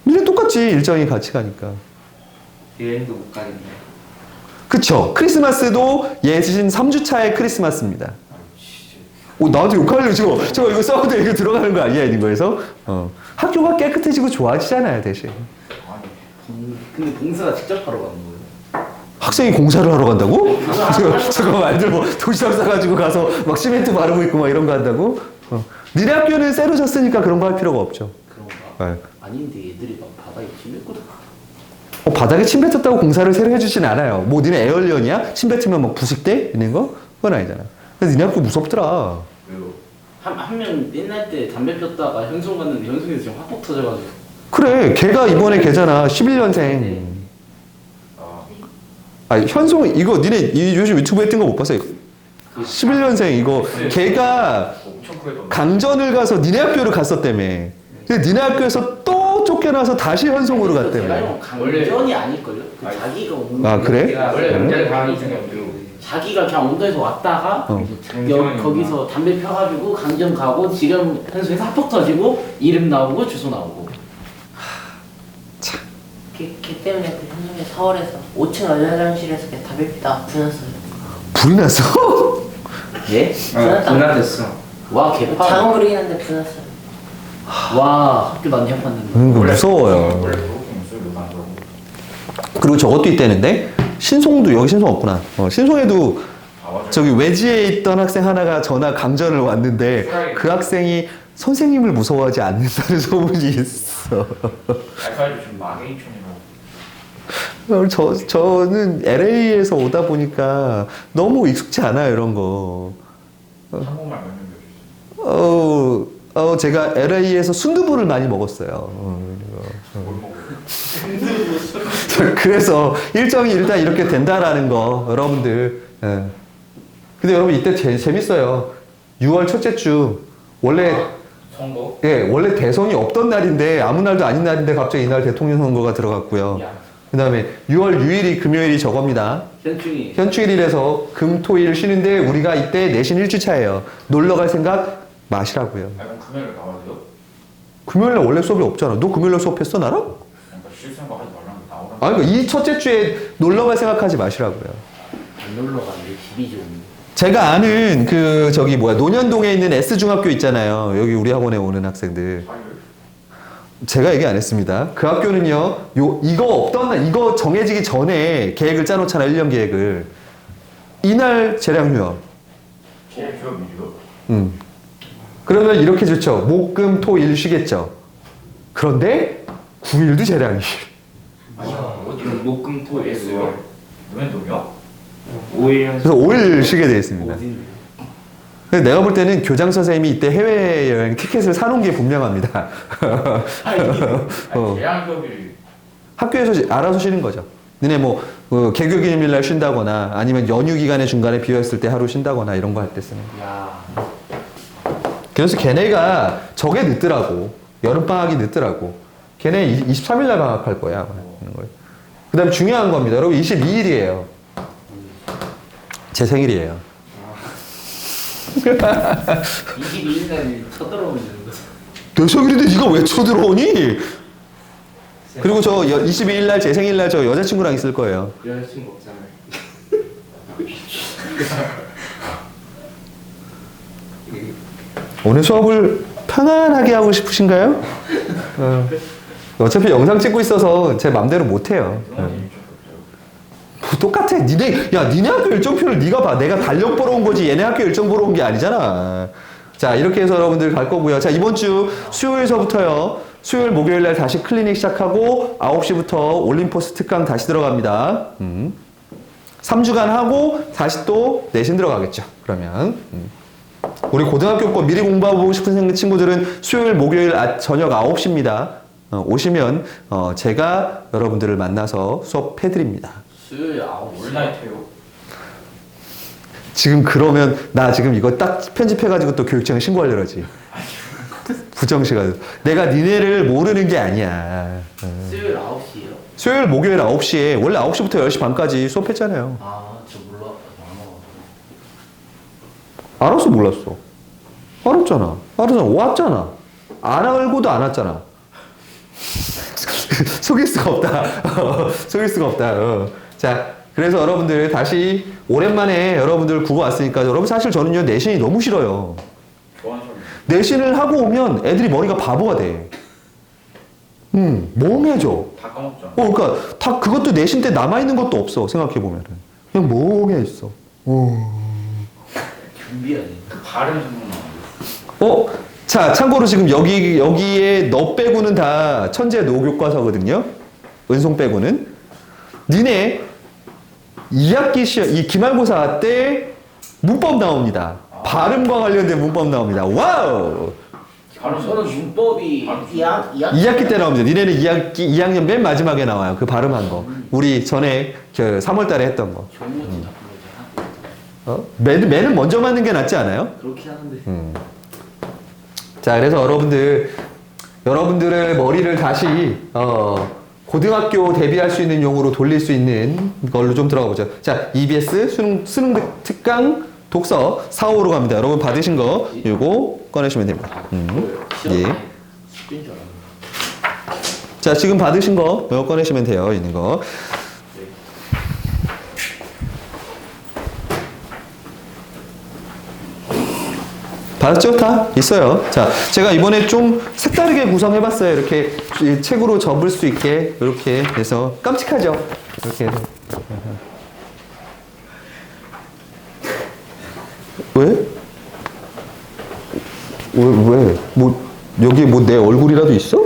니네 똑같지. 일정이 같이 가니까. 여행도 못 가겠네. 그쵸. 크리스마스도 예신 3주차의 크리스마스입니다. 나한테 욕하려고 저거 이거 사운드 이거 들어가는 거 아니야, 이거에서? 학교가 깨끗해지고 좋아지잖아요, 대신. 근데 봉사가 직접 하러 가는 거예요? 학생이 공사를 하러 간다고? 저거 만들고 도시락 싸가지고 가서 막 시멘트 바르고 있고 막 이런 거 한다고? 니네 학교는 쇠로 졌으니까 그런 거 할 필요가 없죠. 그런가? 네. 아닌데 얘들이 막 바다에 침 뱉거든. 바닥에 침 뱉었다고 공사를 새로 해주진 않아요. 뭐 니네 에어리언이야? 침 뱉으면 막 부식돼? 있는 거? 그건 아니잖아. 그래서 니네 학교 무섭더라. 왜요? 한 명 옛날 때 담배 폈다가 현송 갔는데 현송에서 지금 확폭 터져가지고. 그래, 걔가 이번에 걔잖아. 11년생. 현송, 이거 니네 요즘 유튜브에 뜬 거 못 봤어, 이거? 11년생, 이거. 걔가 엄청 크게 강전을 가서 니네 학교를 갔었다며. 근데 니네 학교에서 또 쫓겨나서 다시 현송으로 갔다며. 강전이 아닐걸요? 그 자기가 온. 아, 그래? 원래 문제를 가는 생각이요. 자기가 그냥 온도에서 왔다가 거기서 담배 펴가지고 강전 가고 지금 현송에서 합폭 터지고 이름 나오고 주소 나오고. 걔 때문에 그 현정이 4월에서 5층 화장실에서 걔 담배 피다가 불 났어요. 불이 났어? 예? 분할됐어. 와 개파. 작은 불이긴 한데 불 났어요. 와 학교 난장판는데. 무서워요. 원래 그렇게 목소리도 나더라고. 그리고 저것도 있다는데 신송도 여기 신송 없구나. 신송에도 맞아요. 저기 외지에 있던 학생 하나가 전화 강전을 왔는데 그 학생이 선생님을 무서워하지 않는다는 소문이 있어. 있어. 알파이도 지금 마게이촌이라고. 저는 LA에서 오다 보니까 너무 익숙지 않아요, 이런 거. 한국말 몇명 배우셨어요? 제가 LA에서 순두부를 많이 먹었어요. 뭘 먹어요? 그래서 일정이 일단 이렇게 된다라는 거, 여러분들. 예. 근데 여러분, 이때 재밌어요. 6월 첫째 주, 원래, 선거? 예, 원래 대선이 없던 날인데, 아무 날도 아닌 날인데, 갑자기 이날 대통령 선거가 들어갔고요. 야, 그 다음에 6월 6일이 금요일이 저겁니다. 현충이 현충일이라서 금, 토, 일 쉬는데, 우리가 이때 내신 1주차예요. 놀러 갈 생각 마시라고요. 아, 그럼 금요일에 나와야 돼요? 금요일날 원래 수업이 없잖아. 너 금요일날 수업했어, 나랑? 그러니까 실수한 거 하지 말라는 게 나오라는 아니, 그러니까 이 첫째 주에 놀러 갈 생각하지 마시라고요. 안 놀러 가는데 집이 좀 제가 아는 논현동에 있는 S중학교 있잖아요. 여기 우리 학원에 오는 학생들. 거예요. 제가 얘기 안 했습니다. 그 학교는요, 이거 정해지기 전에 계획을 짜놓잖아요. 1년 계획을. 이날 재량 휴업. 제일 기업이죠. 그러면 이렇게 좋죠. 목, 금, 토, 일 쉬겠죠. 그런데 9일도 재량이. 어디는 목금토 S요? 노현동이요? 5일 그래서 5일 쉬게 되어 있습니다. 어딘데? 근데 내가 볼 때는 교장 선생님이 이때 해외여행 티켓을 사놓은 게 분명합니다. 대학 기업이 학교에서 알아서 쉬는 거죠. 너네 개교 기념일날 쉰다거나 아니면 연휴 기간에 중간에 비어있을 때 하루 쉰다거나 이런 거 할 때 쓰는 거. 야, 그래서 걔네가 저게 늦더라고. 여름방학이 늦더라고. 걔네 23일날 방학할 거야. 그 다음에 중요한 겁니다. 여러분 22일이에요. 제 생일이에요. 22일 날 쳐들어오면 되는 거지. 내 생일인데 네가 왜 쳐들어오니? 그리고 저 22일날 제 생일날 저 여자친구랑 있을 거예요. 여자친구 없잖아요. 오늘 수업을 편안하게 하고 싶으신가요? 어차피 영상 찍고 있어서 제 맘대로 못해요. 똑같아. 니네 학교 일정표를 네가 봐. 내가 달력 보러 온 거지. 얘네 학교 일정 보러 온 게 아니잖아. 자, 이렇게 해서 여러분들 갈 거고요. 자, 이번 주 수요일서부터요. 수요일, 목요일 날 다시 클리닉 시작하고 9시부터 올림포스 특강 다시 들어갑니다. 3주간 하고 다시 또 내신 들어가겠죠. 그러면 우리 고등학교 거 미리 공부하고 싶은 친구들은 수요일, 목요일 저녁 9시입니다. 오시면 제가 여러분들을 만나서 수업해드립니다. 수요일 9시. 올나이트요. 지금 그러면 나 지금 이거 딱 편집해가지고 또 교육청에 신고하려고 그러지. 부정시가 내가 니네를 모르는 게 아니야. 수요일 9시에요? 수요일, 목요일 9시에 원래 9시부터 10시 반까지 수업했잖아요. 아, 저 몰라. 알아서 몰랐어. 알았잖아. 왔잖아. 안 알고도 안 왔잖아. 속일 수가 없다. 속일 수가 없다. 자, 그래서 여러분들 다시 오랜만에 여러분들 국어 왔으니까 여러분 사실 저는요 내신이 너무 싫어요. 좋아하는 소리. 내신을 하고 오면 애들이 머리가 바보가 돼. 멍해져. 다 까먹죠. 그러니까 다 그것도 내신 때 남아 있는 것도 없어. 생각해 보면은 그냥 멍해 있어. 준비해야 돼. 그 발음 전문 나와요. 자, 참고로 지금 여기에 너 빼고는 다 천재 노교과서거든요. 은송 빼고는. 니네 2학기 이 기말고사 때 문법 나옵니다. 발음과 관련된 문법 나옵니다. 와우! 저는 문법이 2학기 때 나옵니다. 니네는 2학년 맨 마지막에 나와요. 그 발음한 거. 우리 전에 3월 달에 했던 거. 조무지 나쁜 거지. 매는 먼저 맞는 게 낫지 않아요? 그렇긴 한데. 자, 그래서 여러분들의 머리를 다시 고등학교 대비할 수 있는 용어로 돌릴 수 있는 걸로 좀 들어가 보죠. 자, EBS 수능 특강 독서 4호로 갑니다. 여러분 받으신 거 이거 꺼내시면 됩니다. 예. 숙제인 줄 알았는데. 자, 지금 받으신 거 이거 꺼내시면 돼요. 있는 거. 받았죠? 다 있어요. 자, 제가 이번에 좀 색다르게 구성해봤어요. 이렇게 이 책으로 접을 수 있게 이렇게 해서 깜찍하죠? 이렇게 해서. 왜? 왜? 여기 내 얼굴이라도 있어?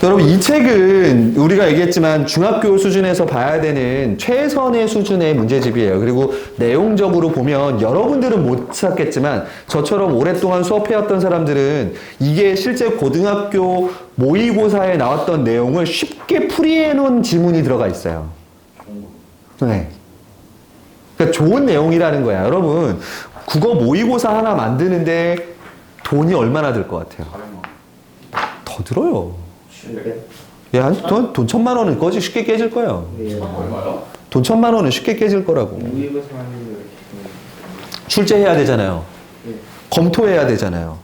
여러분 이 책은 우리가 얘기했지만 중학교 수준에서 봐야 되는 최선의 수준의 문제집이에요. 그리고 내용적으로 보면 여러분들은 못 찾겠지만 저처럼 오랫동안 수업해왔던 사람들은 이게 실제 고등학교 모의고사에 나왔던 내용을 쉽게 풀이해놓은 지문이 들어가 있어요. 네. 그러니까 좋은 내용이라는 거야. 여러분 국어 모의고사 하나 만드는데 돈이 얼마나 들 것 같아요? 400만. 더 들어요. 네. 야, 돈 1,000만 원은 거지 쉽게 깨질 거예요. 얼마요? 돈 1,000만 원은 쉽게 깨질 거라고. 모의고사 만드는 출제해야 되잖아요. 네. 검토해야 되잖아요.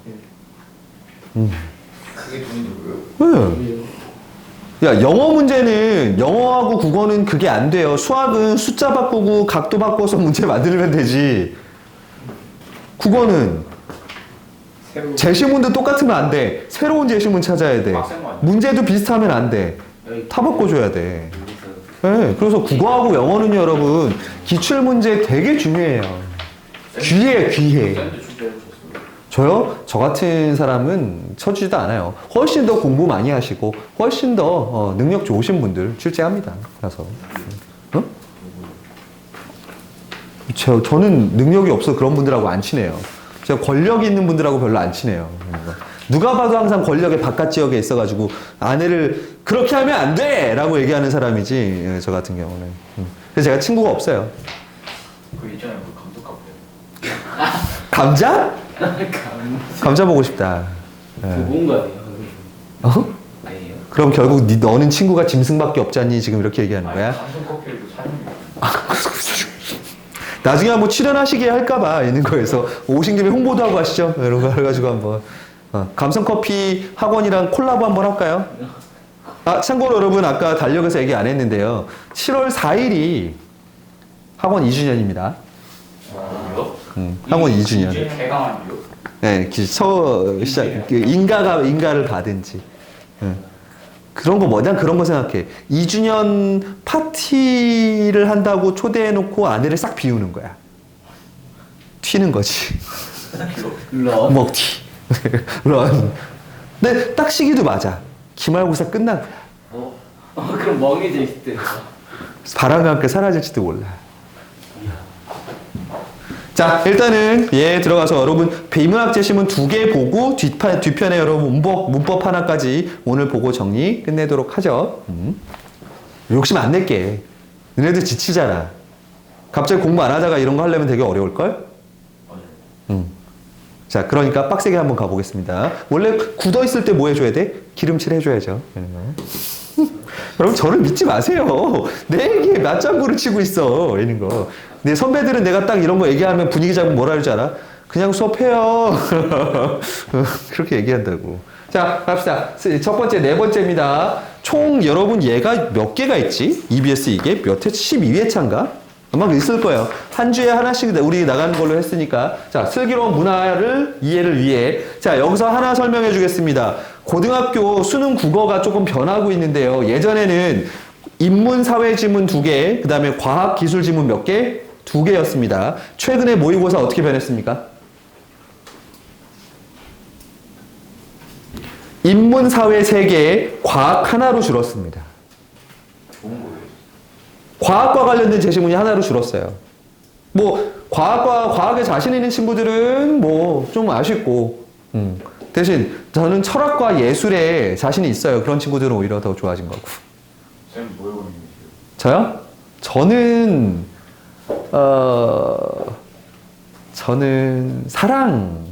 그게 돈이 들고요? 네. 야, 영어 문제는 영어하고 국어는 그게 안 돼요. 수학은 숫자 바꾸고 각도 바꿔서 문제 만들면 되지. 국어는 새로 제시문도 똑같으면 안 돼. 새로운 제시문 찾아야 돼. 빡센 거 아니야? 문제도 비슷하면 안 돼. 다 바꿔줘야 돼. 네, 그래서 국어하고 영어는 여러분 기출 문제 되게 중요해요. 귀해. 샌드 출제해주셨어요. 저요? 저 같은 사람은 쳐주지도 않아요. 훨씬 더 공부 많이 하시고 훨씬 더 능력 좋으신 분들 출제합니다. 그래서 저는 능력이 없어 그런 분들하고 안 친해요. 제가 권력 있는 분들하고 별로 안 친해요. 누가 봐도 항상 권력의 바깥 지역에 있어가지고 아내를 그렇게 하면 안 돼! 라고 얘기하는 사람이지 저 같은 경우는. 그래서 제가 친구가 없어요. 그 있잖아요. 그 감독 카페. 감자? 감자 보고 싶다. 예. 좋은 거 아니에요? 어? 아니에요? 그럼 결국 너는 친구가 짐승밖에 없지 않니? 지금 이렇게 얘기하는 거야? 감성 커피도 사는 거. 나중에 한번 출연하시게 할까봐 있는 거에서 오신 김에 홍보도 하고 가시죠. 이런 거 해가지고 한번 감성커피 학원이랑 콜라보 한번 할까요? 아, 참고로 여러분 아까 달력에서 얘기 안 했는데요. 7월 4일이 학원 2주년입니다. 뭐요? 학원 2주년. 개강한 이유? 네, 인가를 받은지. 그런 거 난 그런 거 생각해. 2주년 파티를 한다고 초대해놓고 아내를 싹 비우는 거야. 튀는 거지. 러. 먹튀. 런. 근데 딱 시기도 맞아. 기말고사 끝난 거야. 그럼 멍해져 있을 때. 바람과 함께 사라질지도 몰라. 자, 일단은 들어가서 여러분 비문학 제시문 2개 보고 뒤편에 여러분 문법 하나까지 오늘 보고 정리 끝내도록 하죠. 욕심 안 낼게. 너네들 지치잖아. 갑자기 공부 안 하다가 이런 거 하려면 되게 어려울걸? 자, 그러니까 빡세게 한번 가보겠습니다. 원래 굳어 있을 때 뭐 해줘야 돼? 기름칠 해줘야죠. 여러분 저를 믿지 마세요. 내 얘기에 맞장구를 치고 있어. 이런 거. 근데 선배들은 내가 딱 이런 거 얘기하면 분위기 잡으면 뭐라 그러지 않아? 그냥 수업해요. 그렇게 얘기한다고. 자, 갑시다. 첫 번째, 네 번째입니다. 총 여러분 얘가 몇 개가 있지? EBS 이게 몇 회? 12회차인가? 아마 있을 거예요. 한 주에 하나씩 우리 나가는 걸로 했으니까. 자, 슬기로운 문화를 이해를 위해. 자, 여기서 하나 설명해 주겠습니다. 고등학교 수능 국어가 조금 변하고 있는데요. 예전에는 인문 사회 지문 2개, 그 다음에 과학 기술 지문 몇 개? 2개였습니다. 최근에 모의고사 어떻게 변했습니까? 인문 사회 3개, 과학 하나로 줄었습니다. 좋은 거예요. 과학과 관련된 제시문이 하나로 줄었어요. 뭐 과학에 자신 있는 친구들은 뭐 좀 아쉽고 대신 저는 철학과 예술에 자신이 있어요. 그런 친구들은 오히려 더 좋아진 거고. 쌤 뭐에 걸리세요? 저요? 저는 사랑.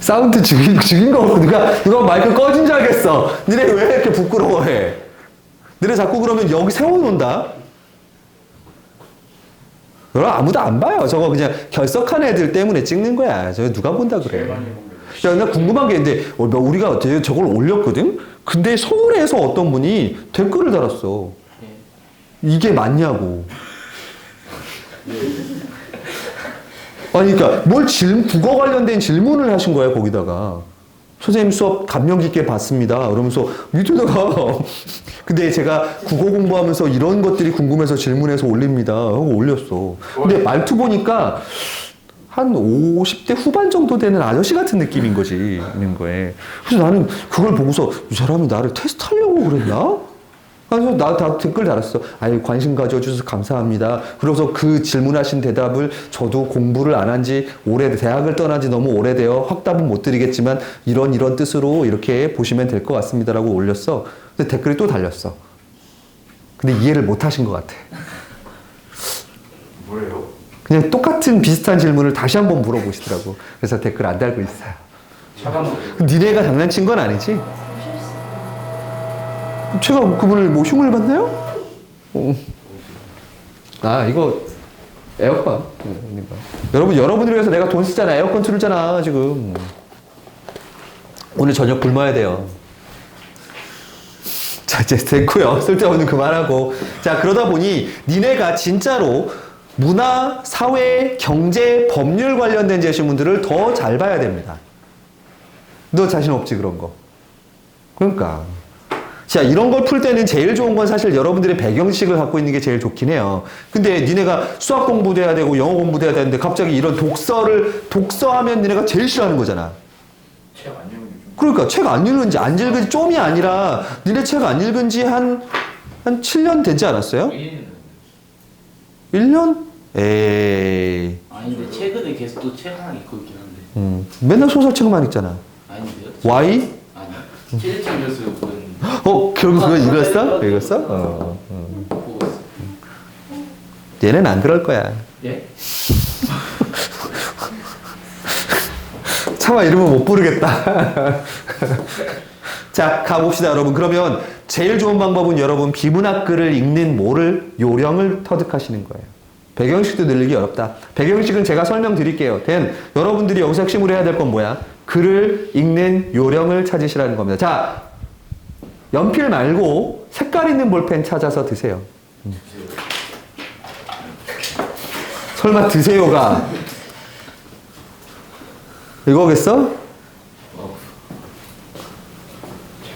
사운드 죽인 거 같고 누가 마이크 꺼진 줄 알겠어. 니네 왜 이렇게 부끄러워해? 니네 자꾸 그러면 여기 세워놓는다. 여러분 아무도 안 봐요. 저거 그냥 결석한 애들 때문에 찍는 거야. 저거 누가 본다 그래. 제일 많이 본 게. 야, 나 궁금한 게 있는데 우리가 저걸 올렸거든? 근데 서울에서 어떤 분이 댓글을 달았어. 이게 맞냐고. 아니, 그러니까 국어 관련된 질문을 하신 거야 거기다가. 선생님 수업 감명 깊게 봤습니다. 그러면서 밑에다가 근데 제가 국어 공부하면서 이런 것들이 궁금해서 질문해서 올립니다. 하고 올렸어. 근데 말투 보니까 한 50대 후반 정도 되는 아저씨 같은 느낌인 거지, 있는 거에. 그래서 나는 그걸 보고서 이 사람이 나를 테스트하려고 그랬나? 그래서 나 다 댓글 달았어. 아유, 관심 가져주셔서 감사합니다. 그래서 그 질문하신 대답을 저도 공부를 안 한 지 대학을 떠난 지 너무 오래되어 확답은 못 드리겠지만 이런 뜻으로 이렇게 보시면 될 것 같습니다라고 올렸어. 근데 댓글이 또 달렸어. 근데 이해를 못 하신 것 같아. 뭐예요? 그냥 똑같은 비슷한 질문을 다시 한번 물어보시더라고. 그래서 댓글 안 달고 있어요. 차가운 니네가 장난친 건 아니지? 제가 그분을 뭐 흉을 봤나요? 아, 이거 에어컨. 여러분을 위해서 내가 돈 쓰잖아. 에어컨 틀잖아, 지금. 오늘 저녁 굶어야 돼요. 자, 이제 됐고요. 쓸데없는 그만하고. 자, 그러다 보니 니네가 진짜로 문화, 사회, 경제, 법률 관련된 제시문들을 더 잘 봐야 됩니다. 너 자신 없지, 그런 거. 그러니까. 자, 이런 걸 풀 때는 제일 좋은 건 사실 여러분들의 배경지식을 갖고 있는 게 제일 좋긴 해요. 근데 니네가 수학 공부도 해야 되고 영어 공부도 해야 되는데 갑자기 이런 독서하면 니네가 제일 싫어하는 거잖아. 책 안 읽는 게 좀. 그러니까 책 안 읽은지 안 읽은지 좀이 아니라 니네 책 안 읽은 지 한 7년 되지 않았어요? 1년? 에이. 아니 근데 최근에 계속 또 책 하나 읽고 있긴 한데. 맨날 소설책만 읽잖아. 아닌데요? Y? 아니. 최재창 교수 분 결국 그거 읽었어? 읽었어? 보고 있어. 얘는 안 그럴 거야. 예? 차마 이름은 못 부르겠다. 자, 가봅시다, 여러분. 그러면 제일 좋은 방법은 여러분 비문학 글을 읽는 요령을 터득하시는 거예요. 배경식도 늘리기 어렵다. 배경식은 제가 설명드릴게요. 여러분들이 여기서 핵심으로 해야 될 건 뭐야? 글을 읽는 요령을 찾으시라는 겁니다. 자, 연필 말고 색깔 있는 볼펜 찾아서 드세요. 설마 드세요가 이거겠어?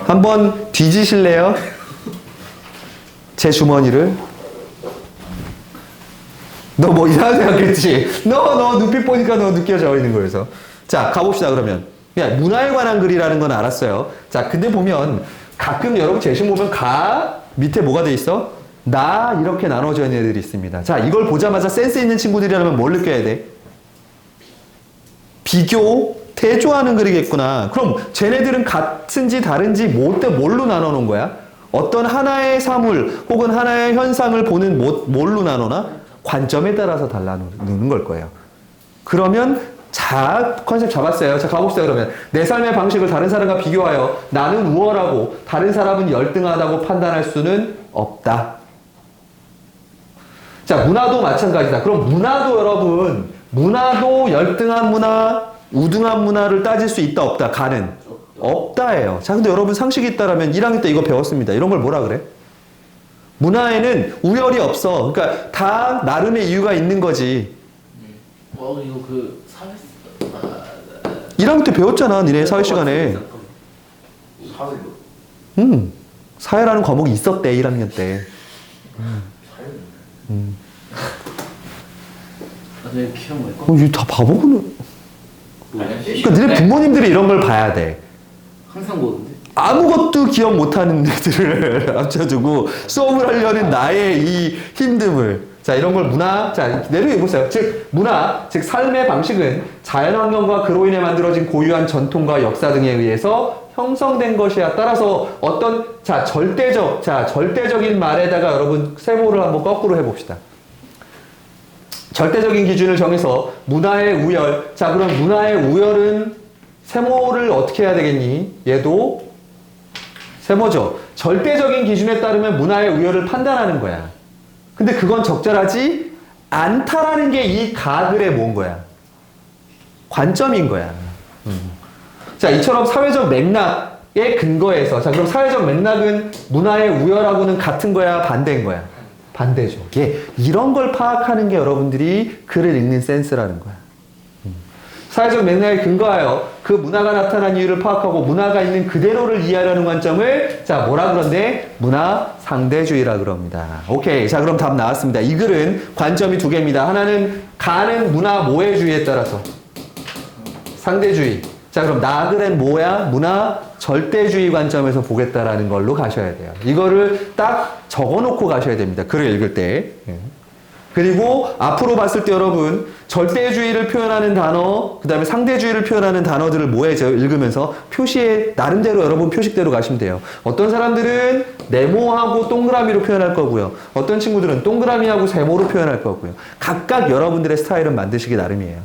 한번 뒤지실래요? 제 주머니를. 너 뭐 이상하게 생각했지? 너 눈빛 보니까 너 느껴져 있는 거여서. 자, 가봅시다, 그러면. 그냥 문화에 관한 글이라는 건 알았어요. 자, 근데 보면 가끔 여러분 제시문 보면 밑에 뭐가 돼 있어? 나 이렇게 나눠져 있는 애들이 있습니다. 자, 이걸 보자마자 센스 있는 친구들이라면 뭘 느껴야 돼? 비교, 대조하는 글이겠구나. 그럼 쟤네들은 같은지 다른지 뭘로 나눠 놓은 거야? 어떤 하나의 사물 혹은 하나의 현상을 보는 뭘로 나눠나? 관점에 따라서 달라놓는 걸 거예요. 그러면 컨셉 잡았어요. 자, 가봅시다, 그러면. 내 삶의 방식을 다른 사람과 비교하여 나는 우월하고 다른 사람은 열등하다고 판단할 수는 없다. 자, 문화도 마찬가지다. 그럼 문화도 열등한 문화, 우등한 문화를 따질 수 있다, 없다? 가는? 없다예요. 자, 근데 여러분 상식이 있다라면 1학년 때 이거 배웠습니다. 이런 걸 뭐라 그래? 문화에는 우열이 없어. 그러니까 다 나름의 이유가 있는 거지. 이거 그 사회 1학년 때 배웠잖아, 니네 사회 시간에. 사회요? 사회라는 과목이 있었대, 1학년 때. 나중에 키운 거 있고. 이거 다 바보구나. 그러니까 니네 부모님들이 이런 걸 봐야 돼. 항상 보는데. 아무것도 기억 못하는 애들을 합쳐두고 수업을 하려는 나의 이 힘듦을. 자, 이런 걸 자, 내려해보세요. 즉, 즉, 삶의 방식은 자연환경과 그로 인해 만들어진 고유한 전통과 역사 등에 의해서 형성된 것이야. 따라서 절대적인 말에다가 여러분 세모를 한번 거꾸로 해봅시다. 절대적인 기준을 정해서 문화의 우열. 자, 그럼 문화의 우열은 세모를 어떻게 해야 되겠니? 얘도 세모죠. 절대적인 기준에 따르면 문화의 우열을 판단하는 거야. 근데 그건 적절하지 않다라는 게 이 가글의 뭔 거야? 관점인 거야. 자, 이처럼 사회적 맥락의 근거에서, 자, 그럼 사회적 맥락은 문화의 우열하고는 같은 거야, 반대인 거야? 반대죠. 이런 걸 파악하는 게 여러분들이 글을 읽는 센스라는 거야. 사회적 맥락에 근거하여 그 문화가 나타난 이유를 파악하고 문화가 있는 그대로를 이해하려는 관점을 자 뭐라 그런데 문화 상대주의라 그럽니다. 오케이. 자 그럼 답 나왔습니다. 이 글은 관점이 두 개입니다. 하나는 가는 문화 모해주의에 따라서 상대주의. 자 그럼 나글은 뭐야? 문화 절대주의 관점에서 보겠다라는 걸로 가셔야 돼요. 이거를 딱 적어놓고 가셔야 됩니다. 글을 읽을 때. 그리고 앞으로 봤을 때 여러분 절대주의를 표현하는 단어, 그 다음에 상대주의를 표현하는 단어들을 모여서 읽으면서 표시에 나름대로 여러분 표식대로 가시면 돼요. 어떤 사람들은 네모하고 동그라미로 표현할 거고요. 어떤 친구들은 동그라미하고 세모로 표현할 거고요. 각각 여러분들의 스타일은 만드시기 나름이에요.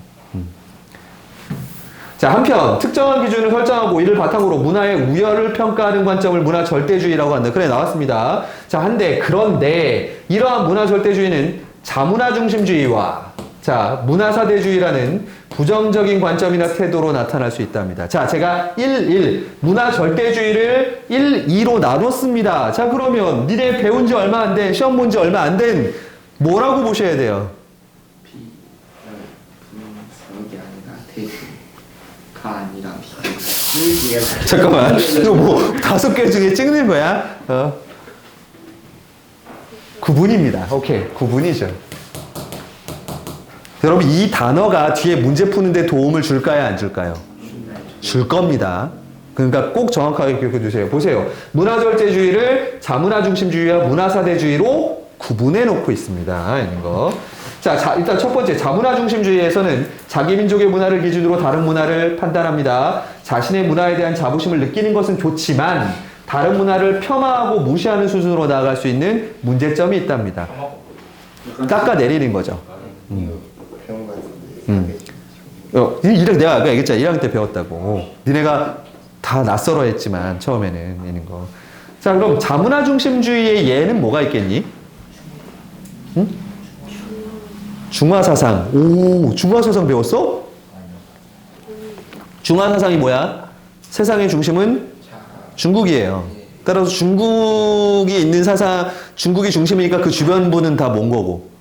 자, 한편 특정한 기준을 설정하고 이를 바탕으로 문화의 우열을 평가하는 관점을 문화 절대주의라고 한다. 그래 나왔습니다. 자, 그런데 이러한 문화 절대주의는 자문화 중심주의와 자, 문화사대주의라는 부정적인 관점이나 태도로 나타날 수 있답니다. 자, 제가 1, 문화 절대주의를 1, 2로 나눴습니다. 자, 그러면 니네 배운 지 얼마 안 된, 시험 본 지 얼마 안 된 뭐라고 보셔야 돼요? 분석이 아니라 대주가 아니라 비교. 잠깐만, 이거 뭐 5개 중에 찍는 거야? 구분입니다. 오케이, 구분이죠. 여러분 이 단어가 뒤에 문제 푸는데 도움을 줄까요? 안 줄까요? 줄 겁니다. 그러니까 꼭 정확하게 기억해 두세요. 보세요. 문화절제주의를 자문화중심주의와 문화사대주의로 구분해 놓고 있습니다. 이런 거. 자, 일단 첫 번째 자문화중심주의에서는 자기 민족의 문화를 기준으로 다른 문화를 판단합니다. 자신의 문화에 대한 자부심을 느끼는 것은 좋지만 다른 문화를 폐마하고 무시하는 수준으로 나아갈 수 있는 문제점이 있답니다. 깎아내리는 거죠. 배운 것 같은데. 내가 아까 얘기했잖아. 1학년 때 배웠다고. 니네가 다 낯설어 했지만 처음에는 이런 거. 자, 그럼 자문화 중심주의의 예는 뭐가 있겠니? 응? 중화사상. 오, 중화사상 배웠어? 중화사상이 뭐야? 세상의 중심은 중국이에요. 따라서 중국이 있는 사상, 중국이 중심이니까 그 주변부는 다 몽고고.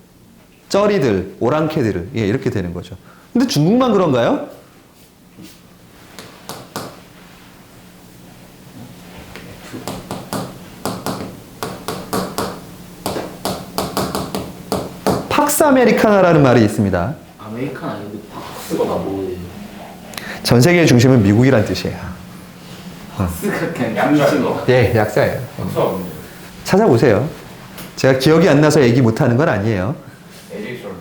쩌리들, 오랑캐들, 예, 이렇게 되는 거죠. 근데 중국만 그런가요? 팍스 아메리카나라는 말이 있습니다. 아메리칸 아닌데 박스가 뭐예요? 전 세계의 중심은 미국이란 뜻이에요. 박스가 그냥 약자죠. 예, 약자예요. 박수가 뭔데? 찾아보세요. 제가 기억이 안 나서 얘기 못하는 건 아니에요. 에릭솔.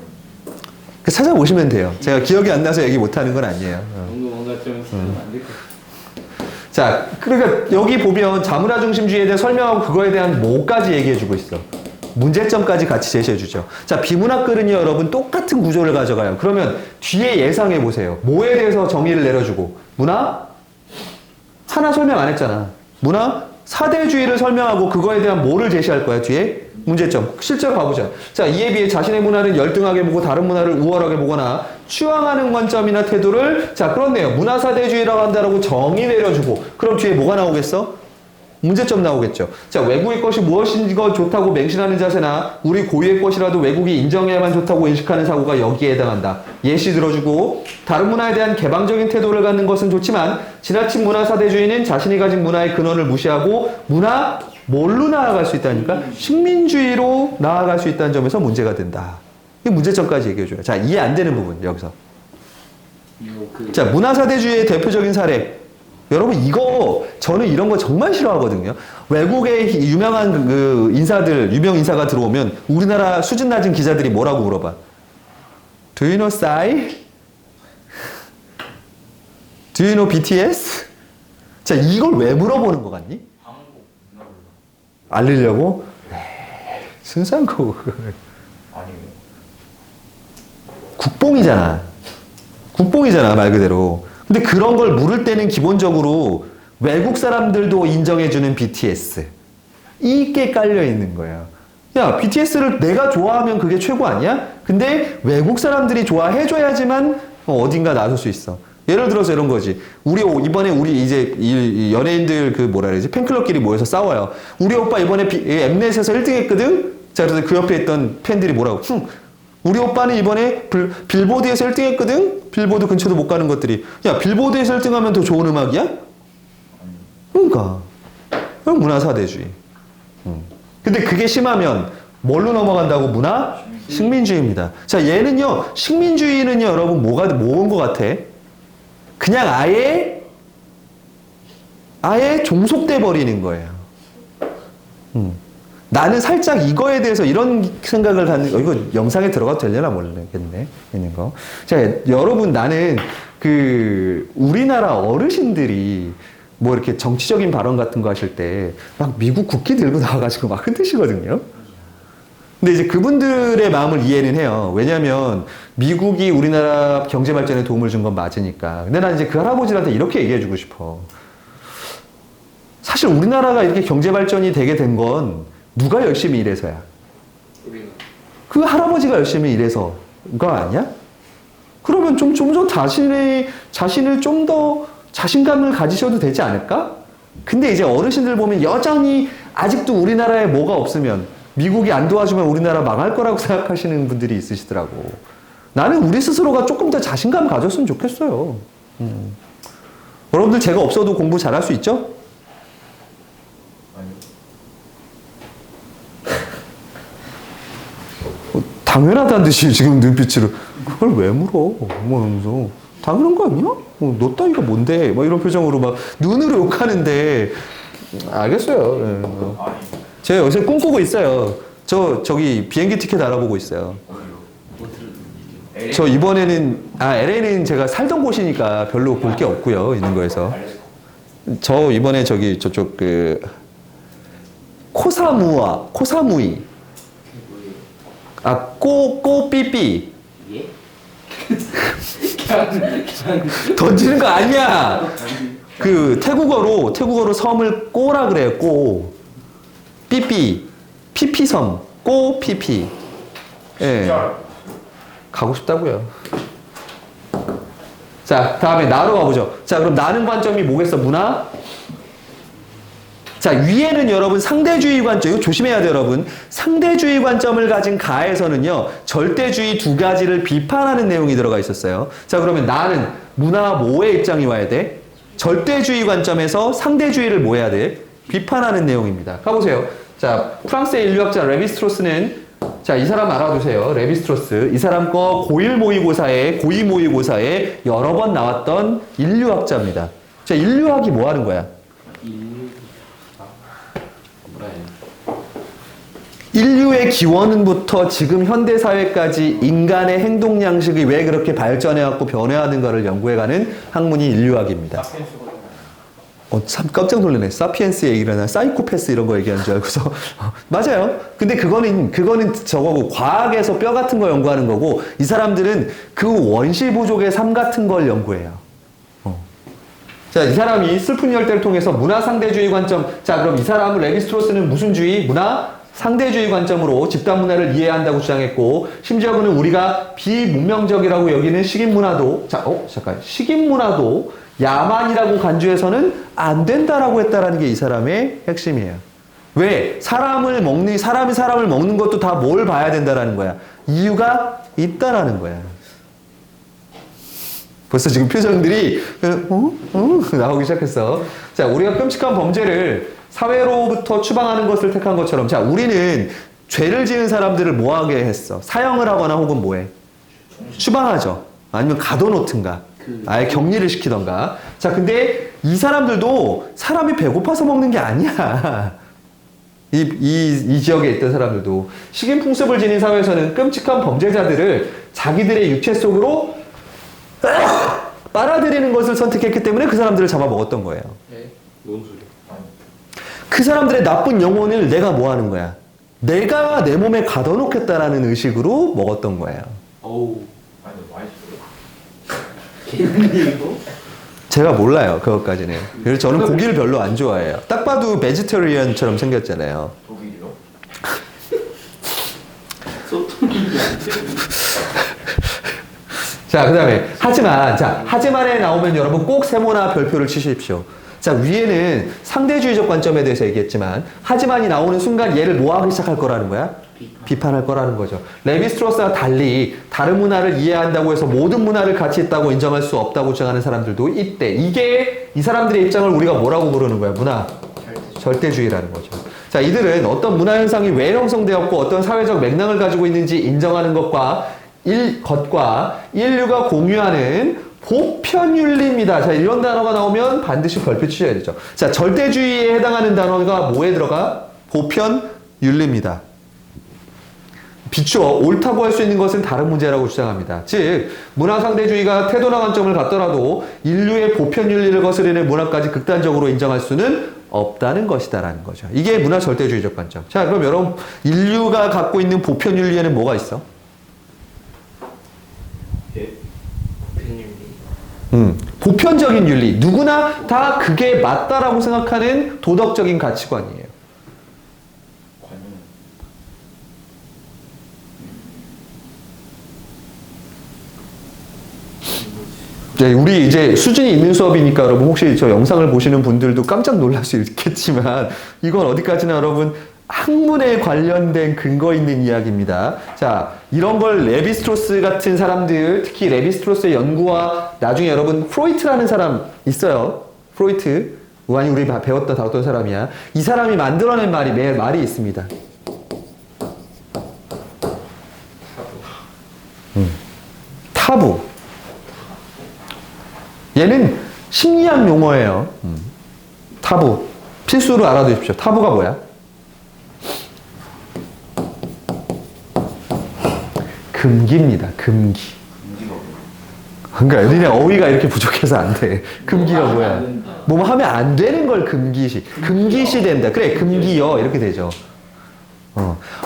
찾아보시면 돼요. 제가 기억이 안 나서 얘기 못하는 건 아니에요. 뭔가 좀 안될 것 같아. 자, 그러니까 여기 보면 자문화 중심주의에 대해 설명하고 그거에 대한 뭐까지 얘기해주고 있어. 문제점까지 같이 제시해주죠. 자, 비문학 글은요, 여러분 똑같은 구조를 가져가요. 그러면 뒤에 예상해보세요. 뭐에 대해서 정의를 내려주고 문화? 하나 설명 안 했잖아. 문화? 사대주의를 설명하고 그거에 대한 뭐를 제시할 거야, 뒤에? 문제점. 실제로 가보자. 자, 이에 비해 자신의 문화를 열등하게 보고 다른 문화를 우월하게 보거나 추앙하는 관점이나 태도를 자, 그렇네요. 문화사대주의라고 한다라고 정의 내려주고 그럼 뒤에 뭐가 나오겠어? 문제점 나오겠죠. 자, 외국의 것이 무엇인가 좋다고 맹신하는 자세나 우리 고유의 것이라도 외국이 인정해야만 좋다고 인식하는 사고가 여기에 해당한다. 예시 들어주고 다른 문화에 대한 개방적인 태도를 갖는 것은 좋지만 지나친 문화사대주의는 자신이 가진 문화의 근원을 무시하고 문화 뭘로 나아갈 수 있다니까? 식민주의로 나아갈 수 있다는 점에서 문제가 된다. 이 문제점까지 얘기해줘요. 자, 이해 안 되는 부분 여기서. 자, 문화사대주의의 대표적인 사례. 여러분 이거 저는 이런 거 정말 싫어하거든요. 외국의 유명한 그 인사들, 유명 인사가 들어오면 우리나라 수준 낮은 기자들이 뭐라고 물어봐? Do you know Psy? Do you know BTS? 자, 이걸 왜 물어보는 거 같니? 알리려고? 순수한 거. 아니요. 국뽕이잖아, 말 그대로. 근데 그런 걸 물을 때는 기본적으로 외국 사람들도 인정해주는 BTS. 이게 깔려 있는 거예요. 야, BTS를 내가 좋아하면 그게 최고 아니야? 근데 외국 사람들이 좋아해줘야지만 어딘가 나설 수 있어. 예를 들어서 이런 거지. 이번에 우리 이제 연예인들 그 뭐라 그러지? 팬클럽끼리 모여서 싸워요. 우리 오빠 이번에 엠넷에서 1등 했거든? 자, 그래서 그 옆에 있던 팬들이 뭐라고? 우리 오빠는 이번에 빌보드에서 1등 했거든? 빌보드 근처도 못 가는 것들이. 야, 빌보드에서 1등하면 더 좋은 음악이야? 그러니까. 그럼 문화사대주의. 근데 그게 심하면 뭘로 넘어간다고? 문화? 식민주의입니다. 자, 얘는요, 식민주의는요, 여러분, 뭐온 것 같아? 그냥 아예 종속돼 버리는 거예요. 나는 살짝 이거에 대해서 이런 생각을 갖는, 이거 영상에 들어가도 되려나 모르겠네. 있는 거. 자, 여러분, 나는 우리나라 어르신들이 뭐 이렇게 정치적인 발언 같은 거 하실 때 막 미국 국기 들고 나와가지고 막 흔드시거든요. 근데 이제 그분들의 마음을 이해는 해요. 왜냐면 미국이 우리나라 경제 발전에 도움을 준 건 맞으니까. 근데 난 이제 그 할아버지한테 이렇게 얘기해주고 싶어. 사실 우리나라가 이렇게 경제 발전이 되게 된 건 누가 열심히 일해서야? 그 할아버지가 열심히 일해서가 아니야? 그러면 좀 더 자신을 좀 더 자신감을 가지셔도 되지 않을까? 근데 이제 어르신들 보면 여전히 아직도 우리나라에 뭐가 없으면, 미국이 안 도와주면 우리나라 망할 거라고 생각하시는 분들이 있으시더라고. 나는 우리 스스로가 조금 더 자신감 가졌으면 좋겠어요. 여러분들 제가 없어도 공부 잘할 수 있죠? 당연하다는 듯이 지금 눈빛으로 그걸 왜 물어? 뭐 하면서 당연한 거 아니야? 너 따위가 뭔데? 막 이런 표정으로 막 눈으로 욕하는데 알겠어요. 제가 요새 꿈꾸고 있어요. 저기 비행기 티켓 알아보고 있어요. 저 이번에는 LA는 제가 살던 곳이니까 별로 볼 게 없고요. 있는 거에서 저 이번에 저쪽 코사무이 꼬삐삐. 예? 던지는 거 아니야. 태국어로 섬을 꼬라 그래요. 꼬. 삐삐. 피피섬. 꼬 피피. 예. 가고 싶다고요. 자, 다음에 나로 가보죠. 자, 그럼 나는 관점이 뭐겠어? 문화? 자, 위에는 여러분 상대주의 관점, 이거 조심해야 돼요, 여러분. 상대주의 관점을 가진 가에서는요, 절대주의 두 가지를 비판하는 내용이 들어가 있었어요. 자, 그러면 나는 문화 뭐의 입장이 와야 돼? 절대주의 관점에서 상대주의를 뭐 해야 돼? 비판하는 내용입니다. 가보세요. 자, 프랑스의 인류학자 레비스트로스는, 자, 이 사람 알아두세요. 레비스트로스. 이 사람 거 고2 모의고사에 여러 번 나왔던 인류학자입니다. 자, 인류학이 뭐 하는 거야? 인류의 기원부터 지금 현대사회까지 인간의 행동 양식이 왜 그렇게 발전해갖고 변해하는가를 연구해가는 학문이 인류학입니다. 참 깜짝 놀라네. 사피엔스 얘기를 하나, 사이코패스 이런 거 얘기하는 줄 알고서. 맞아요. 근데 그거는 저거고, 과학에서 뼈 같은 거 연구하는 거고, 이 사람들은 그 원시 부족의 삶 같은 걸 연구해요. 자, 이 사람이 슬픈 열대를 통해서 문화 상대주의 관점. 자, 그럼 이 사람은 레비스트로스는 무슨 주의? 문화 상대주의 관점으로 집단 문화를 이해한다고 주장했고, 심지어 그는 우리가 비문명적이라고 여기는 식인문화도, 식인문화도 야만이라고 간주해서는 안 된다라고 했다라는 게 이 사람의 핵심이에요. 왜? 사람이 사람을 먹는 것도 다 뭘 봐야 된다라는 거야. 이유가 있다라는 거야. 벌써 지금 표정들이 나오기 시작했어. 자, 우리가 끔찍한 범죄를 사회로부터 추방하는 것을 택한 것처럼, 자, 우리는 죄를 지은 사람들을 뭐하게 했어? 사형을 하거나 혹은 뭐해? 추방하죠. 아니면 가둬놓든가, 아예 격리를 시키던가. 자, 근데 이 사람들도 사람이 배고파서 먹는 게 아니야. 이 지역에 있던 사람들도 식인풍습을 지닌 사회에서는 끔찍한 범죄자들을 자기들의 육체 속으로 빨아들이는 것을 선택했기 때문에 그 사람들을 잡아먹었던 거예요. 뭔 소리야? 그 사람들의 나쁜 영혼을 내가 뭐 하는 거야? 내가 내 몸에 가둬놓겠다라는 의식으로 먹었던 거예요. 어우. 아니, 맛있어요. 개인이고? 제가 몰라요, 그것까지는. 그래서 저는 고기를 별로 안 좋아해요. 딱 봐도 베지테리언처럼 생겼잖아요. 독일이요? 소통이 자, 그 다음에 하지만에 나오면 여러분 꼭 세모나 별표를 치십시오. 자, 위에는 상대주의적 관점에 대해서 얘기했지만, 하지만이 나오는 순간 얘를 뭐 하기 시작할 거라는 거야? 비판할 거라는 거죠. 레비스트로스와 달리 다른 문화를 이해한다고 해서 모든 문화를 가치 있다고 인정할 수 없다고 주장하는 사람들도 있대. 이게 이 사람들의 입장을 우리가 뭐라고 부르는 거야? 문화 절대주의라는 거죠. 자, 이들은 어떤 문화 현상이 왜 형성되었고 어떤 사회적 맥락을 가지고 있는지 인정하는 것과 인류가 공유하는 보편윤리입니다. 자, 이런 단어가 나오면 반드시 별표 치셔야 되죠. 자, 절대주의에 해당하는 단어가 뭐에 들어가? 보편윤리입니다. 비추어 옳다고 할 수 있는 것은 다른 문제라고 주장합니다. 즉, 문화상대주의가 태도나 관점을 갖더라도 인류의 보편윤리를 거스르는 문화까지 극단적으로 인정할 수는 없다는 것이다라는 거죠. 이게 문화 절대주의적 관점. 자, 그럼 여러분, 인류가 갖고 있는 보편윤리에는 뭐가 있어? 보편적인 윤리. 누구나 다 그게 맞다라고 생각하는 도덕적인 가치관이에요. 네, 우리 이제 수준이 있는 수업이니까 여러분 혹시 저 영상을 보시는 분들도 깜짝 놀랄 수 있겠지만 이건 어디까지나 여러분 학문에 관련된 근거 있는 이야기입니다. 자, 이런 걸 레비스트로스 같은 사람들, 특히 레비스트로스의 연구와 나중에 여러분 프로이트라는 사람 있어요. 프로이트. 우한이 우리 배웠다 다뤘던 사람이야. 이 사람이 만들어낸 말이 있습니다. 타부. 얘는 심리학 용어예요. 타부. 필수로 알아두십시오. 타부가 뭐야? 금기입니다. 금기. 그러니까 니네 어휘가 이렇게 부족해서 안 돼. 금기가 뭐야? 뭐 하면 안 되는 걸 금기시. 금기시 된다. 그래, 금기여. 이렇게 되죠.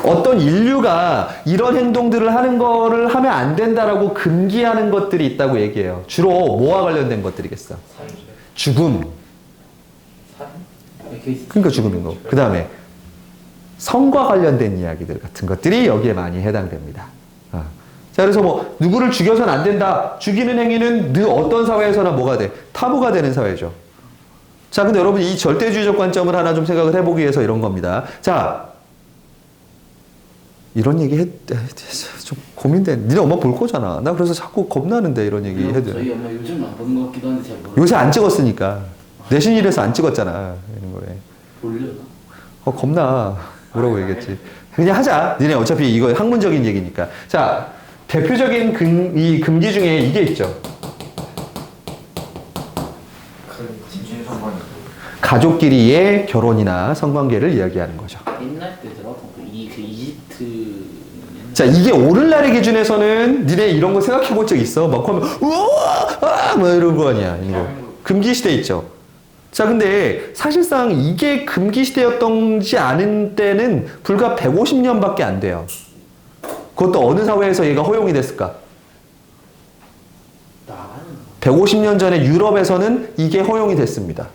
어떤 인류가 이런 행동들을 하는 거를 하면 안 된다라고 금기하는 것들이 있다고 얘기해요. 주로 뭐와 관련된 것들이겠어? 죽음. 그러니까 죽음인 거고. 그 다음에 성과 관련된 이야기들 같은 것들이 여기에 많이 해당됩니다. 자, 그래서 뭐 누구를 죽여서는 안 된다. 죽이는 행위는 어떤 사회에서나 뭐가 돼? 타부가 되는 사회죠. 자, 근데 여러분 이 절대주의적 관점을 하나 좀 생각을 해보기 위해서 이런 겁니다. 자, 이런 얘기 좀 고민돼. 니네 엄마 볼 거잖아. 나 그래서 자꾸 겁나는데 이런 얘기 해도. 저희 엄마 요즘 안 보는 것 같기도 한데 잘 모르겠어요. 요새 안 찍었으니까. 내신일에서 안 찍었잖아. 이런 거에. 보려나? 겁나. 뭐라고 얘기했지. 그냥 하자. 니네 어차피 이거 학문적인 얘기니까. 자, 대표적인 이 금기 중에 이게 있죠. 가족끼리의 결혼이나 성관계를 이야기하는 거죠. 옛날 때 들어봤던 그 이집트. 자, 이게 오늘날의 기준에서는 니네 이런 거 생각해 본 적 있어? 막 하면 우와! 뭐 이런 거 아니야. 이런 거. 금기 시대 있죠. 자, 근데 사실상 이게 금기 시대였던지 않은 때는 불과 150년밖에 안 돼요. 그것도 어느 사회에서 얘가 허용이 됐을까? 150년 전에 유럽에서는 이게 허용이 됐습니다.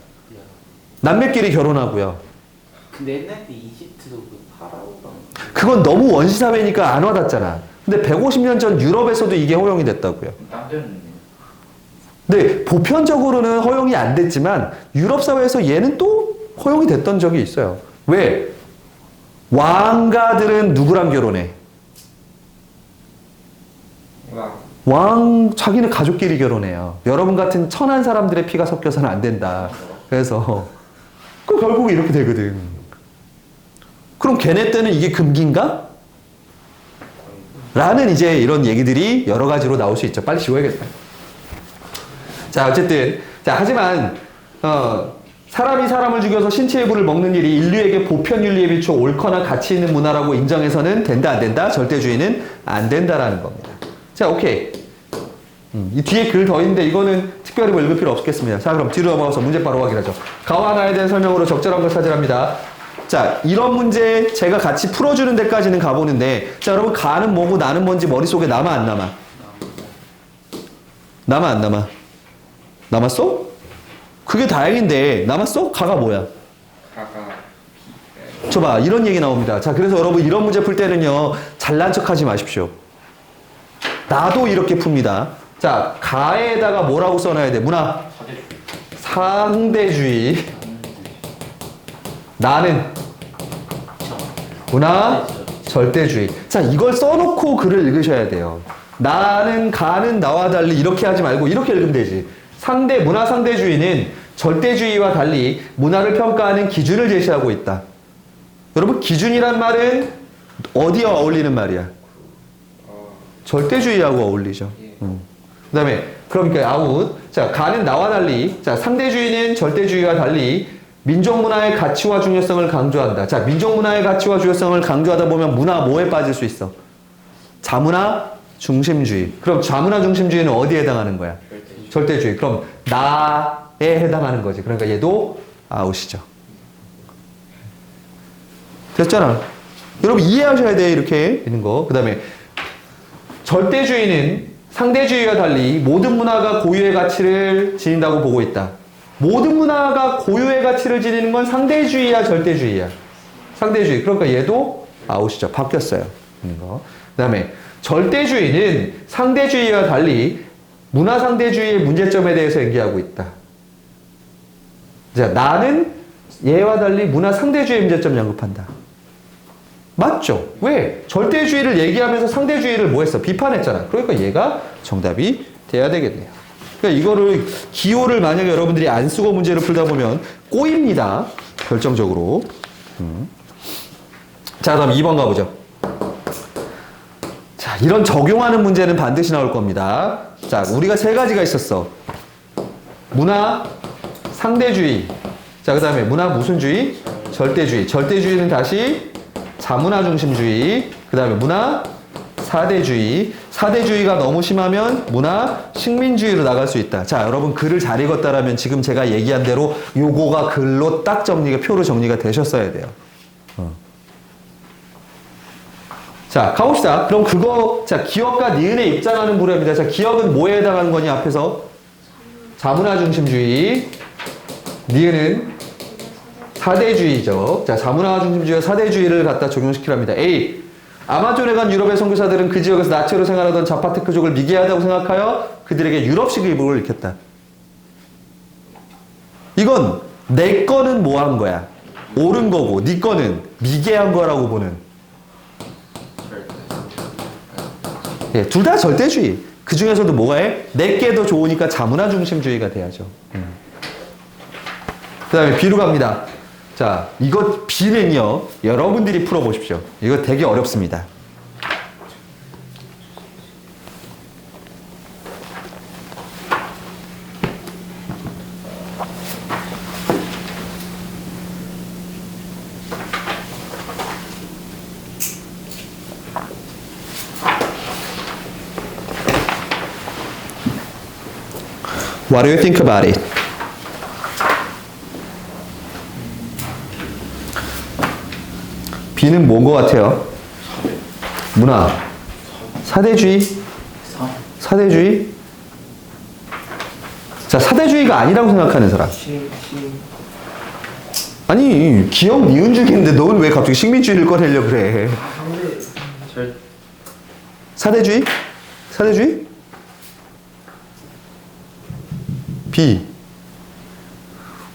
남매끼리 결혼하고요. 근데 옛날 때 이집트도 그 파라오가. 그건 너무 원시사회니까 안 와닿잖아. 근데 150년 전 유럽에서도 이게 허용이 됐다고요. 딴 데는 근데 보편적으로는 허용이 안 됐지만 유럽 사회에서 얘는 또 허용이 됐던 적이 있어요. 왜? 왕가들은 누구랑 결혼해? 자기는 가족끼리 결혼해요. 여러분 같은 천한 사람들의 피가 섞여서는 안 된다. 그래서 결국 이렇게 되거든. 그럼 걔네 때는 이게 금기인가? 라는 이제 이런 얘기들이 여러 가지로 나올 수 있죠. 빨리 지워야겠다. 자, 어쨌든 하지만 사람이 사람을 죽여서 신체 일부를 먹는 일이 인류에게 보편윤리에 비추어 옳거나 가치 있는 문화라고 인정해서는 된다, 안 된다? 절대주의는 안 된다라는 겁니다. 자, 오케이. 이 뒤에 글 더 있는데 이거는 특별히 뭐 읽을 필요 없겠습니다. 자, 그럼 뒤로 넘어가서 문제 바로 확인하죠. 가와 하나에 대한 설명으로 적절한 걸 찾으랍니다. 자, 이런 문제 제가 같이 풀어주는 데까지는 가보는데, 자, 여러분 가는 뭐고 나는 뭔지 머릿속에 남아 안 남아? 남아 안 남아? 남았어? 그게 다행인데 남았어? 가가 뭐야? 저봐, 이런 얘기 나옵니다. 자, 그래서 여러분 이런 문제 풀 때는요, 잘난 척하지 마십시오. 나도 이렇게 풉니다. 자, 가에다가 뭐라고 써놔야 돼? 문화? 상대주의. 나는 문화 절대주의. 자, 이걸 써놓고 글을 읽으셔야 돼요. 나는, 가는, 나와 달리 이렇게 하지 말고 이렇게 읽으면 되지. 문화 상대주의는 절대주의와 달리 문화를 평가하는 기준을 제시하고 있다. 여러분, 기준이란 말은 어디와 어울리는 말이야? 절대주의하고 어울리죠. 그 다음에, 그러니까 아웃. 자, 가는 나와 달리. 자, 상대주의는 절대주의와 달리 민족 문화의 가치와 중요성을 강조한다. 자, 민족 문화의 가치와 중요성을 강조하다 보면 문화 뭐에 빠질 수 있어? 자문화 중심주의. 그럼 자문화 중심주의는 어디에 해당하는 거야? 절대주의. 그럼 나에 해당하는 거지. 그러니까 얘도 아웃이죠. 됐잖아. 여러분 이해하셔야 돼. 이렇게 있는 거. 그 다음에 절대주의는 상대주의와 달리 모든 문화가 고유의 가치를 지닌다고 보고 있다. 모든 문화가 고유의 가치를 지니는 건 상대주의야, 절대주의야? 상대주의. 그러니까 얘도 아웃이죠. 바뀌었어요. 그 다음에 절대주의는 상대주의와 달리 문화 상대주의의 문제점에 대해서 얘기하고 있다. 자, 나는 얘와 달리 문화 상대주의의 문제점 언급한다. 맞죠? 왜? 절대주의를 얘기하면서 상대주의를 뭐 했어? 비판했잖아. 그러니까 얘가 정답이 돼야 되겠네요. 그러니까 이거를 기호를 만약에 여러분들이 안 쓰고 문제를 풀다 보면 꼬입니다. 결정적으로. 자, 다음 2번 가보죠. 자, 이런 적용하는 문제는 반드시 나올 겁니다. 자, 우리가 세 가지가 있었어. 문화 상대주의. 자, 그 다음에 문화 무슨 주의? 절대주의. 절대주의는 다시 자문화 중심주의. 그 다음에 문화 사대주의. 사대주의가 너무 심하면 문화 식민주의로 나갈 수 있다. 자, 여러분 글을 잘 읽었다라면 지금 제가 얘기한 대로 요거가 글로 딱 표로 정리가 되셨어야 돼요. 자, 가봅시다. 그럼 자, 기억과 니은에 입장하는 부류입니다. 자, 기억은 뭐에 해당하는 거니, 앞에서? 자문화 중심주의. 니은은 사대주의죠. 자, 자문화 중심주의와 사대주의를 갖다 적용시키랍니다. A. 아마존에 간 유럽의 선교사들은 그 지역에서 나치로 생활하던 자파테크족을 미개하다고 생각하여 그들에게 유럽식 의복을 입혔다. 이건 내 거는 뭐 한 거야? 옳은 거고, 네 거는 미개한 거라고 보는. 예, 둘 다 절대주의. 그 중에서도 뭐가 해? 내게 더 좋으니까 자문화 중심주의가 돼야죠. 그 다음에 B로 갑니다. 자, 이거 B는요, 여러분들이 풀어보십시오. 이거 되게 어렵습니다. What do you think about it? B는 뭔 것 같아요? 문화. 사대주의? 사대주의? 자, 사대주의가 아니라고 생각하는 사람. 아니, 기억 니은 중인데 넌 왜 갑자기 식민주의를 꺼내려고 그래? 사대주의? 사대주의? B.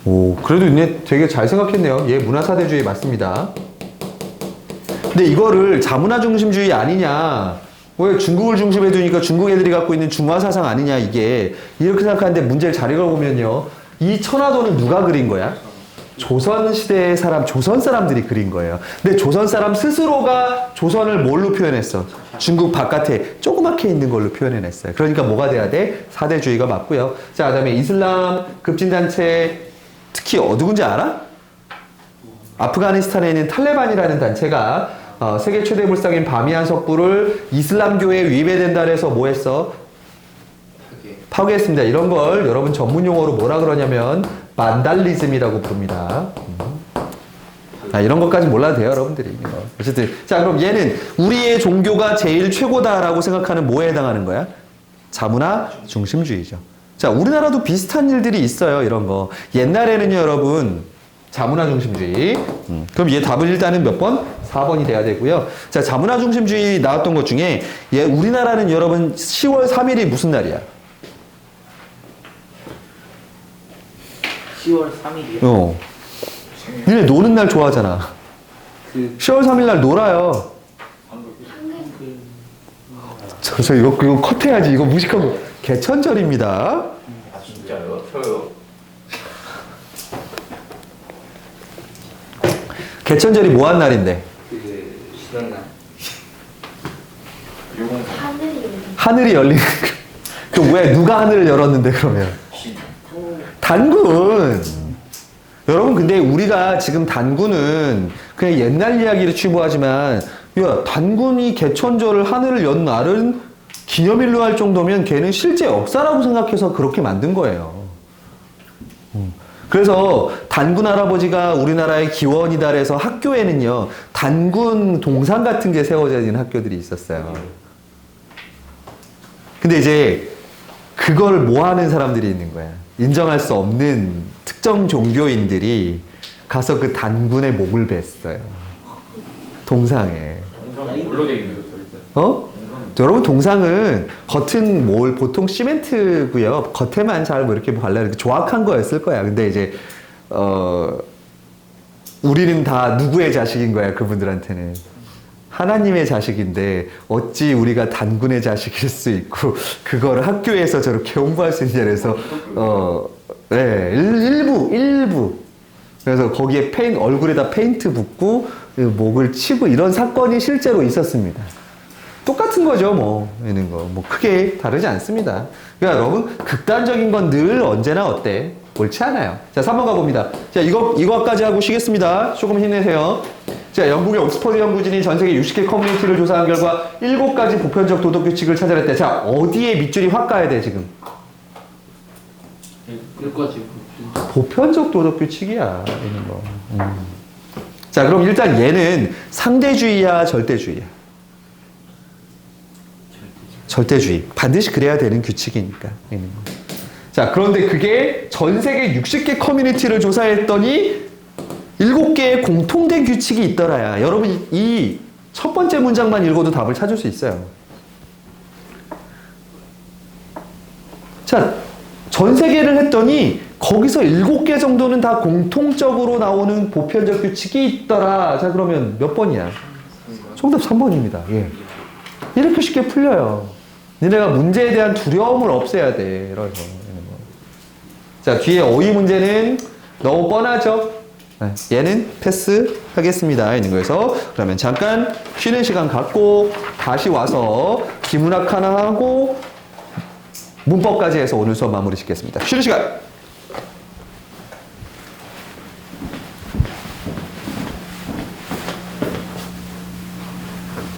오, 그래도 얘 되게 잘 생각했네요. 얘 문화사대주의 맞습니다. 근데 이거를 자문화 중심주의 아니냐, 왜 중국을 중심에 두니까 중국 애들이 갖고 있는 중화사상 아니냐, 이게 이렇게 생각하는데 문제를 잘 읽어보면요, 이 천화도는 누가 그린 거야? 조선시대의 사람, 조선 사람들이 그린 거예요. 근데 조선 사람 스스로가 조선을 뭘로 표현했어? 중국 바깥에 조그맣게 있는 걸로 표현해냈어요. 그러니까 뭐가 돼야 돼? 사대주의가 맞고요. 자, 그 다음에 이슬람 급진단체, 특히 누군지 알아? 아프가니스탄에 있는 탈레반이라는 단체가 세계 최대 불상인 바미안 석부를 이슬람교에 위배된다 해서 뭐 했어? 파괴했습니다. 이런 걸 여러분 전문 용어로 뭐라 그러냐면 반달리즘이라고 부릅니다. 이런 것까지 몰라도 돼요, 여러분들이. 어쨌든 자, 그럼 얘는 우리의 종교가 제일 최고다라고 생각하는 뭐에 해당하는 거야? 자문화 중심주의죠. 자, 우리나라도 비슷한 일들이 있어요, 이런 거. 옛날에는요, 여러분, 자문화 중심주의. 그럼 얘 답은 일단은 몇 번? 4번이 돼야 되고요. 자, 자문화 중심주의 나왔던 것 중에 우리나라는 여러분 10월 3일이 무슨 날이야? 10월 3일이요. 어. 니네 노는 날 좋아하잖아. 그 10월 3일 날 놀아요. 저 이거 컷해야지. 이거 무식하고. 개천절입니다. 아 진짜요? 저요? 개천절이 뭐 한 날인데? 그 쉬는 날. 요건 하늘이 열리는. 그 왜 누가 하늘을 열었는데 그러면? 신. 단군. 여러분 근데 우리가 지금 단군은 그냥 옛날 이야기를 추모하지만 야 단군이 개천절을 하늘을 연 날은 기념일로 할 정도면 걔는 실제 역사라고 생각해서 그렇게 만든 거예요. 그래서 단군 할아버지가 우리나라의 기원이다 그래서 학교에는요 단군 동상 같은 게 세워져 있는 학교들이 있었어요. 근데 이제 그걸 뭐 하는 사람들이 있는 거야. 인정할 수 없는 특정 종교인들이 가서 그 단군의 목을 뱄어요. 동상에. 뭘로 돼 있는 어? 여러분 동상은 겉은 보통 시멘트고요. 겉에만 잘 뭐 이렇게 발라 조악한 거였을 거야. 근데 이제 우리는 다 누구의 자식인 거야, 그분들한테는. 하나님의 자식인데 어찌 우리가 단군의 자식일 수 있고 그걸 학교에서 저렇게 홍보할 수 있냐 그래서 네, 일부 그래서 거기에 얼굴에다 페인트 붓고 목을 치고 이런 사건이 실제로 있었습니다. 똑같은 거죠, 뭐 이런 거 뭐 크게 다르지 않습니다. 그러니까 여러분 극단적인 건 늘 언제나 어때? 옳지 않아요. 자, 3번 가봅니다. 자, 이거까지 하고 쉬겠습니다. 조금 힘내세요. 자, 영국의 옥스퍼드 연구진이 전 세계 60개 커뮤니티를 조사한 결과 7가지 보편적 도덕 규칙을 찾아냈대. 자, 어디에 밑줄이 확 가야 돼, 지금? 여기까지. 보편적 도덕 규칙이야, 이런 거. 자, 그럼 일단 얘는 상대주의야, 절대주의야? 절대주의. 반드시 그래야 되는 규칙이니까. 이런 거. 자, 그런데 그게 전 세계 60개 커뮤니티를 조사했더니 7개의 공통된 규칙이 있더라야. 여러분, 이 첫 번째 문장만 읽어도 답을 찾을 수 있어요. 자, 전 세계를 했더니 거기서 7개 정도는 다 공통적으로 나오는 보편적 규칙이 있더라. 자, 그러면 몇 번이야? 정답 3번입니다. 예. 이렇게 쉽게 풀려요. 니네가 문제에 대한 두려움을 없애야 돼. 이래서. 자, 뒤에 어휘 문제는 너무 뻔하죠? 얘는 패스하겠습니다. 있는 거에서 그러면 잠깐 쉬는 시간 갖고 다시 와서 기문학 하나 하고 문법까지 해서 오늘 수업 마무리 짓겠습니다. 쉬는 시간!